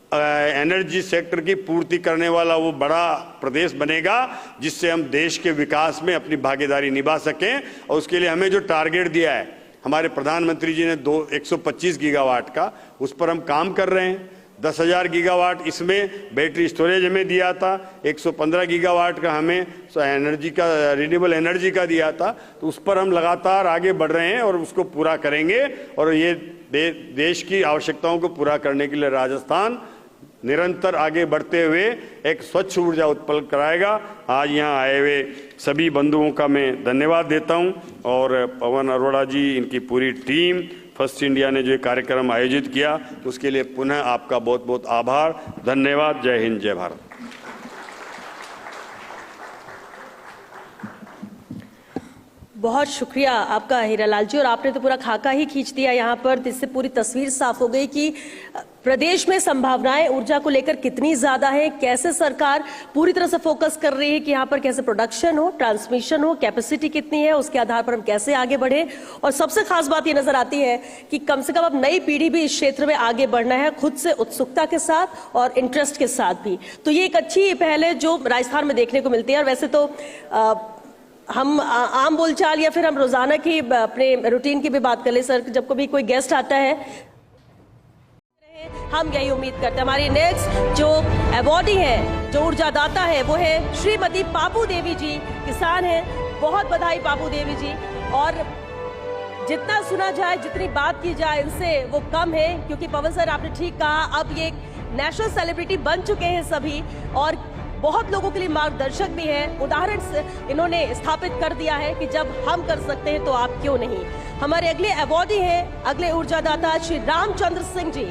एनर्जी सेक्टर की पूर्ति करने वाला वो बड़ा प्रदेश बनेगा, जिससे हम देश के विकास में अपनी भागीदारी निभा सकें। और उसके लिए हमें जो टारगेट दिया है हमारे प्रधानमंत्री जी ने 125 गीगावाट का, उस पर हम काम कर रहे हैं। 10,000 गीगावाट इसमें बैटरी स्टोरेज हमें दिया था, 115 गीगावाट का हमें एनर्जी का रिन्यूएबल एनर्जी का दिया था। तो उस पर हम लगातार आगे बढ़ रहे हैं और उसको पूरा करेंगे और ये देश की आवश्यकताओं को पूरा करने के लिए राजस्थान निरंतर आगे बढ़ते हुए एक स्वच्छ ऊर्जा उत्पन्न कराएगा। आज यहाँ आए हुए सभी बंधुओं का मैं धन्यवाद देता हूँ और पवन अरोड़ा जी, इनकी पूरी टीम, फर्स्ट इंडिया ने जो कार्यक्रम आयोजित किया उसके लिए पुनः आपका बहुत बहुत आभार, धन्यवाद। जय हिंद, जय भारत। बहुत शुक्रिया आपका हीरालाल जी, और आपने तो पूरा खाका ही खींच दिया यहाँ पर, जिससे पूरी तस्वीर साफ हो गई कि प्रदेश में संभावनाएं ऊर्जा को लेकर कितनी ज्यादा है, कैसे सरकार पूरी तरह से फोकस कर रही है कि यहाँ पर कैसे प्रोडक्शन हो, ट्रांसमिशन हो, कैपेसिटी कितनी है, उसके आधार पर हम कैसे आगे बढ़े। और सबसे खास बात ये नजर आती है कि कम से कम अब नई पीढ़ी भी इस क्षेत्र में आगे बढ़ना है, खुद से उत्सुकता के साथ और इंटरेस्ट के साथ भी। तो ये एक अच्छी पहल है जो राजस्थान में देखने को मिलती है। और वैसे तो हम आम बोलचाल या फिर हम रोजाना की अपने रूटीन की भी बात कर ले सर, जब कभी कोई गेस्ट आता है हम यही उम्मीद करते हैं हमारी नेक्स्ट जो अवॉर्डी है, जो ऊर्जादाता है, वो है श्रीमती पापू देवी जी, किसान है। बहुत बधाई पापू देवी जी। और जितना सुना जाए, जितनी बात की जाए इनसे वो कम है, क्योंकि पवन सर आपने ठीक कहा, अब ये नेशनल सेलिब्रिटी बन चुके हैं सभी और बहुत लोगों के लिए मार्गदर्शक भी है। उदाहरण से इन्होंने स्थापित कर दिया है कि जब हम कर सकते हैं तो आप क्यों नहीं। हमारे अगले अवॉर्डी हैं, अगले ऊर्जादाता श्री रामचंद्र सिंह जी,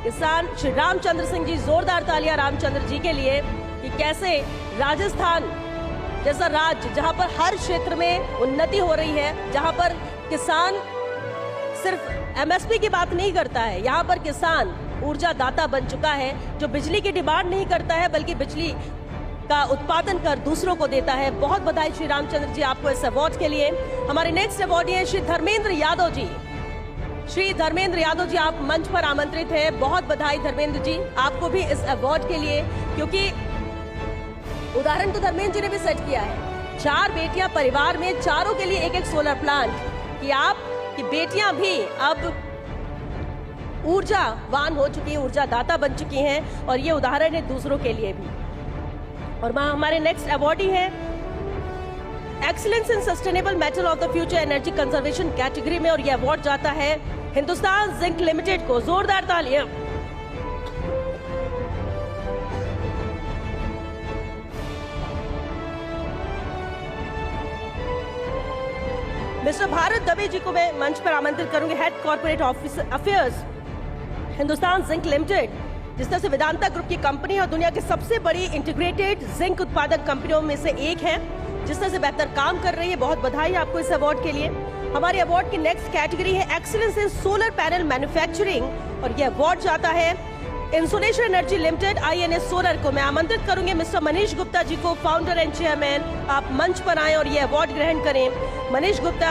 किसान श्री रामचंद्र सिंह जी। जोरदार तालियां रामचंद्र जी के लिए कि कैसे राजस्थान जैसा राज्य जहां पर हर क्षेत्र में उन्नति हो रही है, जहां पर किसान सिर्फ एमएसपी की बात नहीं करता है, यहाँ पर किसान ऊर्जा दाता बन चुका है, जो बिजली की डिमांड नहीं करता है बल्कि बिजली का उत्पादन कर दूसरों को देता है। बहुत बधाई श्री रामचंद्र जी आपको इस अवार्ड के लिए। हमारे नेक्स्ट अवार्डी हैं श्री धर्मेंद्र यादव जी। श्री धर्मेंद्र यादव जी आप मंच पर आमंत्रित हैं। बहुत बधाई धर्मेंद्र जी आपको भी इस अवार्ड के लिए, क्योंकि उदाहरण तो धर्मेंद्र जी ने भी सेट किया है। 4 बेटियां परिवार में, चारों के लिए एक एक सोलर प्लांट, कि आपकी बेटियां भी अब ऊर्जावान हो चुकी हैं, ऊर्जा दाता बन चुकी हैं, और ये उदाहरण है दूसरों के लिए भी। और हमारे नेक्स्ट अवार्डी है excellence in sustainable metal of the future energy conservation category में, और ये अवार्ड जाता है हिंदुस्तान जिंक लिमिटेड को। जोरदार तालियां। मिस्टर भारत दवे जी को मैं मंच पर आमंत्रित करूंगी, head corporate affairs Hindustan zinc limited, जिस तरह से वेदांता ग्रुप की कंपनी और दुनिया की सबसे बड़ी इंटीग्रेटेड जिंक उत्पादक कंपनियों में से एक है, जिस तरह से बेहतर काम कर रही है। बहुत बधाई आपको इस अवार्ड के लिए। हमारे अवार्ड की नेक्स्ट कैटेगरी है excellence in solar panel manufacturing, और यह अवार्ड जाता है insulation energy limited INS solar को। मैं आमंत्रित करूंगी मिस्टर मनीष गुप्ता जी को, फाउंडर एंड चेयरमैन, आप मंच पर आए और ये अवार्ड ग्रहण करें। मनीष गुप्ता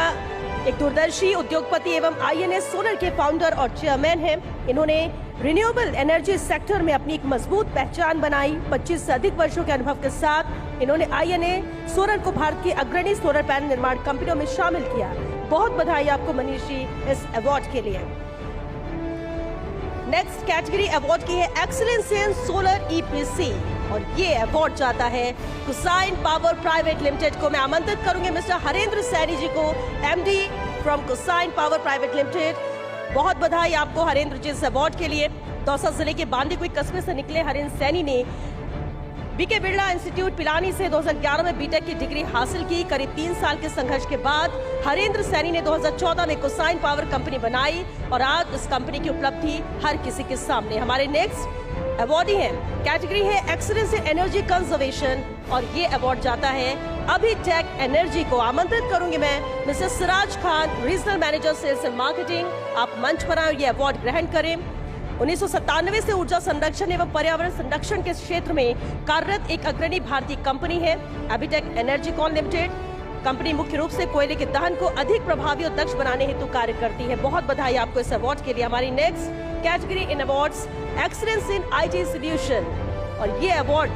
एक दूरदर्शी उद्योगपति एवं INS सोलर के फाउंडर और चेयरमैन हैं। इन्होंने रिन्यूएबल एनर्जी सेक्टर में अपनी एक मजबूत पहचान बनाई। 25 से अधिक वर्षों के अनुभव के साथ इन्होंने INS सोलर को भारत की अग्रणी सोलर पैनल निर्माण कंपनियों में शामिल किया। बहुत बधाई आपको मनीष जी इस अवार्ड के लिए। नेक्स्ट कैटेगरी अवार्ड की है एक्सीलेंस इन सोलर EPC, और ये अवार्ड जाता है कुसाइन पावर प्राइवेट लिमिटेड को। मैं आमंत्रित करूंगी मिस्टर हरेंद्र सैनी जी को, MD फ्रॉम कुसाइन पावर प्राइवेट लिमिटेड। बहुत बधाई आपको हरेंद्र जी इस अवार्ड के लिए। दौसा जिले के बांदीकुई कस्बे से निकले हरेंद्र सैनी ने बीके बिरला इंस्टीट्यूट पिलानी से 2011 में बीटेक की डिग्री हासिल की। करीब 3 साल के संघर्ष के बाद हरेंद्र सैनी ने 2014 में कुसाइन पावर कंपनी बनाई, और आज इस कंपनी की उपलब्धि हर किसी के सामने। हमारे नेक्स्ट अवार्डी है, कैटेगरी है एक्सीलेंस इन एनर्जी कंजर्वेशन, और ये अवार्ड जाता है अभिटेक एनर्जी को। आमंत्रित करूंगी मैं mister Siraj Khan, regional manager sales and marketing, आप मंच पर आए, ये अवार्ड ग्रहण करें। 1997 से ऊर्जा संरक्षण एवं पर्यावरण संरक्षण के क्षेत्र में कार्यरत एक अग्रणी भारतीय कंपनी है अभिटेक एनर्जी कॉन लिमिटेड। कंपनी मुख्य रूप से कोयले के दहन को अधिक प्रभावी और दक्ष बनाने हेतु कार्य करती है। बहुत बधाई आपको इस अवार्ड के लिए। हमारी next category in awards excellence in IT solution, और ये अवार्ड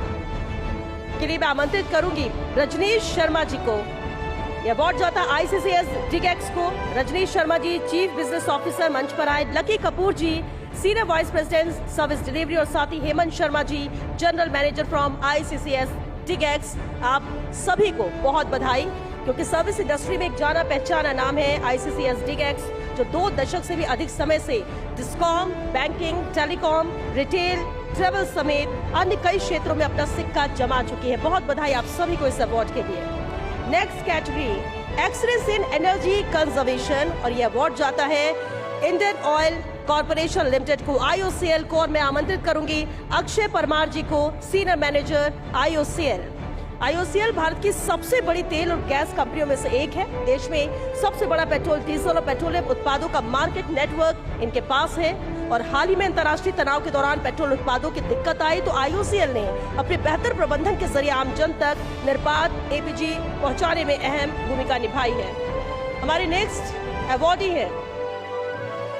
के लिए मैं आमंत्रित करूंगी रजनीश शर्मा जी को। यह अवार्ड जाता है ICCS DIGEX को। Rajneesh Sharma ji chief business officer मंच पर आए। Lucky Kapoor ji senior vice president service delivery, और साथ ही Hemant Sharma ji general manager from ICCS DIGEX। आप सभी को बहुत बधाई, क्योंकि सर्विस इंडस्ट्री में एक जाना पहचाना नाम है ICCS DIGEX, जो 2 दशक से भी अधिक समय से discom, banking, telecom, retail, travel समेत अन्य कई क्षेत्रों में अपना सिक्का जमा चुकी है। बहुत बधाई आप सभी को इस अवार्ड के लिए। नेक्स्ट कैटेगरी एक्सीलेंस इन एनर्जी कंजर्वेशन, और ये अवार्ड जाता है इंडियन ऑयल कॉर्पोरेशन लिमिटेड को, IOCL को, और मैं आमंत्रित करूंगी अक्षय परमार जी को, senior manager IOCL। IOCL Bharat की सबसे बड़ी तेल और गैस कंपनियों में से एक है। देश में सबसे बड़ा पेट्रोल, डीजल और पेट्रोलियम उत्पादों का मार्केट नेटवर्क इनके पास है, और हाल ही में अंतर्राष्ट्रीय तनाव के दौरान पेट्रोल उत्पादों की दिक्कत आई तो IOCL ने अपने बेहतर प्रबंधन के जरिए आमजन तक निर्बाध LPG पहुंचाने में अहम भूमिका निभाई है। हमारे नेक्स्ट अवार्डी है,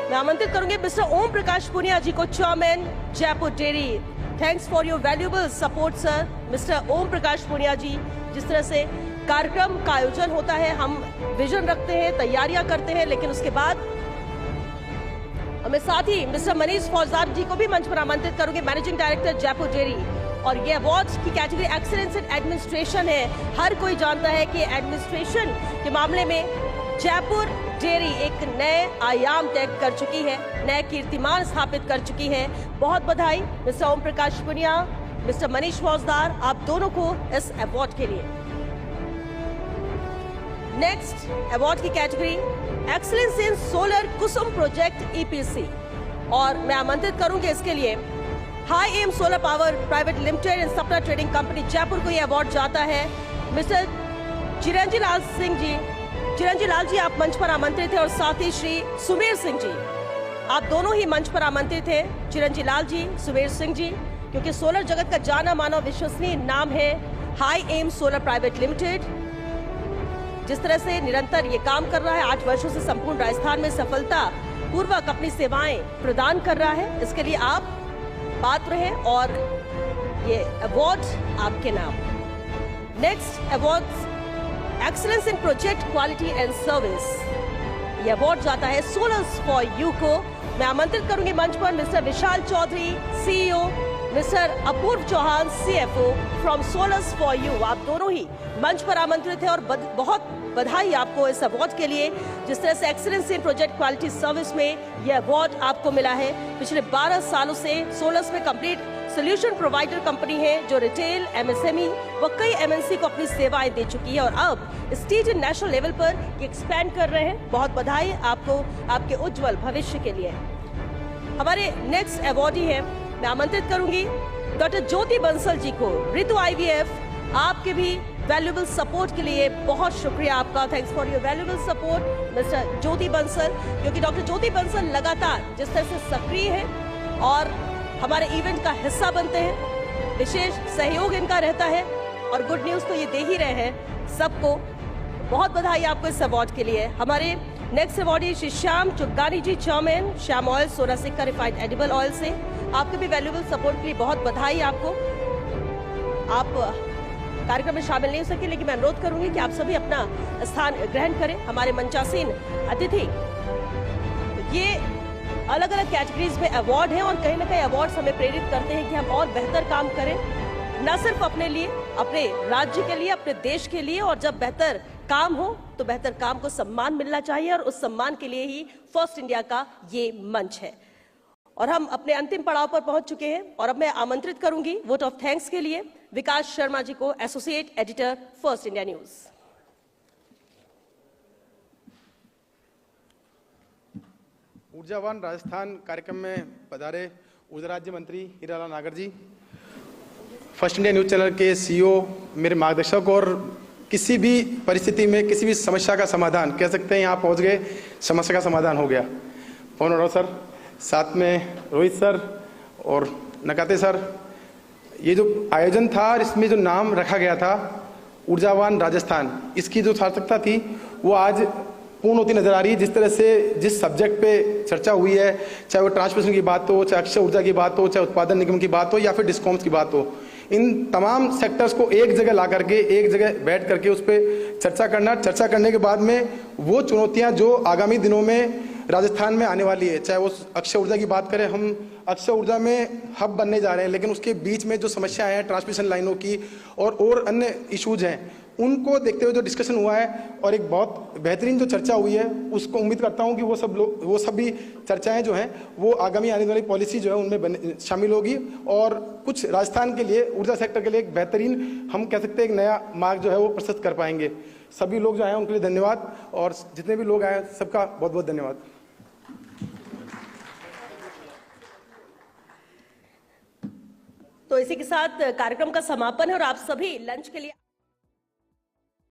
मैं आमंत्रित करूंगी मिस्टर ओम प्रकाश पुनिया जी को, chairman Jaipur dairy. Thanks for your valuable support sir. Mister Om Prakash Punia ji, जिस तरह से कार्यक्रम का आयोजन होता है, हम विजन रखते हैं, तैयारियां करते हैं, लेकिन उसके बाद हमें साथ ही मिस्टर मनीष फौजदार जी को भी मंच पर आमंत्रित करूंगी, मैनेजिंग डायरेक्टर जयपुर डेयरी। और ये अवार्ड की कैटेगरी एक्सीलेंस इन एडमिनिस्ट्रेशन है। हर कोई जानता है कि एडमिनिस्ट्रेशन के मामले में जयपुर डेयरी एक नए आयाम तय कर चुकी है, नए कीर्तिमान स्थापित कर चुकी है। बहुत बधाई मिस्टर ओम प्रकाश पुनिया, मिस्टर मनीष फौजदार, आप दोनों को इस अवार्ड के लिए। नेक्स्ट अवार्ड की category excellence in solar Kusum project EPC, और मैं आमंत्रित करूंगी इसके लिए high M solar power private limited and supply trading company Jaipur को यह अवार्ड जाता है। मिस्टर चिरंजी लाल सिंह जी चिरंजीव लाल जी, आप मंच पर आमंत्रित थे और साथ ही श्री सुमेर सिंह जी, आप दोनों ही मंच पर आमंत्रित थे। चिरंजीव लाल जी, सुमेर सिंह जी, क्योंकि सोलर जगत का जाना माना विश्वसनीय नाम है high M solar private limited. जिस तरह से निरंतर ये काम कर रहा है, 8 वर्षों से संपूर्ण राजस्थान में सफलता पूर्वक अपनी सेवाएं प्रदान कर रहा है, इसके लिए आप पात्र हैं और ये अवार्ड आपके नाम। Next award excellence in project quality and service, ये अवार्ड जाता है सोलर्स फॉर यू को। मैं आमंत्रित करूंगी मंच पर mister Vishal Chaudhary, CEO, mister Apurva Chauhan, CFO from solars for you. आप दोनों ही मंच पर आमंत्रित हैं और बहुत बधाई आपको इस अवार्ड के लिए। जिस तरह से excellence in project quality service में यह अवार्ड आपको मिला है। पिछले 12 सालों से सोलर्स में कंप्लीट सोल्यूशन प्रोवाइडर कंपनी है जो रिटेल, एमएसएमई व कई एमएनसी को अपनी सेवाएं दे चुकी है और अब स्टेट एंड नेशनल लेवल पर एक्सपैंड कर रहे हैं। बहुत बधाई आपको आपके उज्जवल भविष्य के लिए। हमारे नेक्स्ट अवार्डी है, मैं आमंत्रित करूंगी डॉक्टर ज्योति बंसल जी को। ऋतु आईवीएफ, आपके भी वैल्यूएबल सपोर्ट के लिए बहुत शुक्रिया आपका। Thanks for your valuable support mister Jyoti Bansal, क्योंकि डॉक्टर ज्योति बंसल लगातार जिस तरह से सक्रिय है और हमारे इवेंट का हिस्सा बनते हैं, विशेष सहयोग इनका रहता है और गुड न्यूज तो ये दे ही रहे हैं सबको। बहुत बधाई आपको इस अवार्ड के लिए। हमारे नेक्स्ट अवार्डी श्री श्याम चुग्गानी जी, चेयरमैन श्याम ऑयल सोना सिक्का रिफाइंड एडिबल ऑयल से। आपके भी वैल्यूएबल सपोर्ट के लिए बहुत बधाई आपको। आप कार्यक्रम में शामिल नहीं हो सके, लेकिन मैं अनुरोध करूंगी कि आप सभी अपना स्थान ग्रहण करें। हमारे मंचासीन अतिथि, ये अलग अलग कैटेगरीज में अवार्ड हैं और कहीं ना कहीं अवार्ड्स हमें प्रेरित करते हैं कि हम और बेहतर काम करें, न सिर्फ अपने लिए, अपने राज्य के लिए, अपने देश के लिए। और जब बेहतर काम हो तो बेहतर काम को सम्मान मिलना चाहिए और उस सम्मान के लिए ही फर्स्ट इंडिया का ये मंच है। और हम अपने अंतिम पड़ाव पर पहुंच चुके हैं और अब मैं आमंत्रित करूंगी वोट ऑफ थैंक्स के लिए विकास शर्मा जी को, associate editor, first India news. ऊर्जावान राजस्थान कार्यक्रम में पधारे ऊर्जा राज्य मंत्री हीरालाल नागर जी, फर्स्ट इंडिया न्यूज चैनल के सीईओ, मेरे मार्गदर्शक और किसी भी परिस्थिति में किसी भी समस्या का समाधान कह सकते हैं, यहाँ पहुँच गए, समस्या का समाधान हो गया। पवन अरोड़ा सर, साथ में रोहित सर और नकाते सर, ये जो आयोजन था और इसमें जो नाम रखा गया था ऊर्जावान राजस्थान, इसकी जो सार्थकता थी वो आज पूर्ण होती नजर आ रही है। जिस तरह से जिस सब्जेक्ट पे चर्चा हुई है, चाहे वो ट्रांसमिशन की बात हो, चाहे अक्षय ऊर्जा की बात हो, चाहे उत्पादन निगम की बात हो या फिर डिस्कॉम्स की बात हो, इन तमाम सेक्टर्स को एक जगह ला करके, एक जगह बैठ करके उस पर चर्चा करना, चर्चा करने के बाद में वो चुनौतियां जो आगामी दिनों में राजस्थान में आने वाली है, चाहे वो अक्षय ऊर्जा की बात करें, हम अक्षय ऊर्जा में हब बनने जा रहे हैं, लेकिन उसके बीच में जो समस्याएं हैं ट्रांसमिशन लाइनों की और अन्य इश्यूज हैं, उनको देखते हुए जो डिस्कशन हुआ है और एक बहुत बेहतरीन जो चर्चा हुई है, उसको उम्मीद करता हूं कि वो सब भी चर्चाएं जो हैं वो आगामी आने वाली पॉलिसी जो है उनमें शामिल होगी और कुछ राजस्थान के लिए, ऊर्जा सेक्टर के लिए एक बेहतरीन, हम कह सकते हैं, एक नया मार्ग जो है वो प्रस्तुत कर पाएंगे। सभी लोग जो आए उनके लिए धन्यवाद और जितने भी लोग आए सबका बहुत बहुत धन्यवाद। तो इसी के साथ कार्यक्रम का समापन है और आप सभी लंच के लिए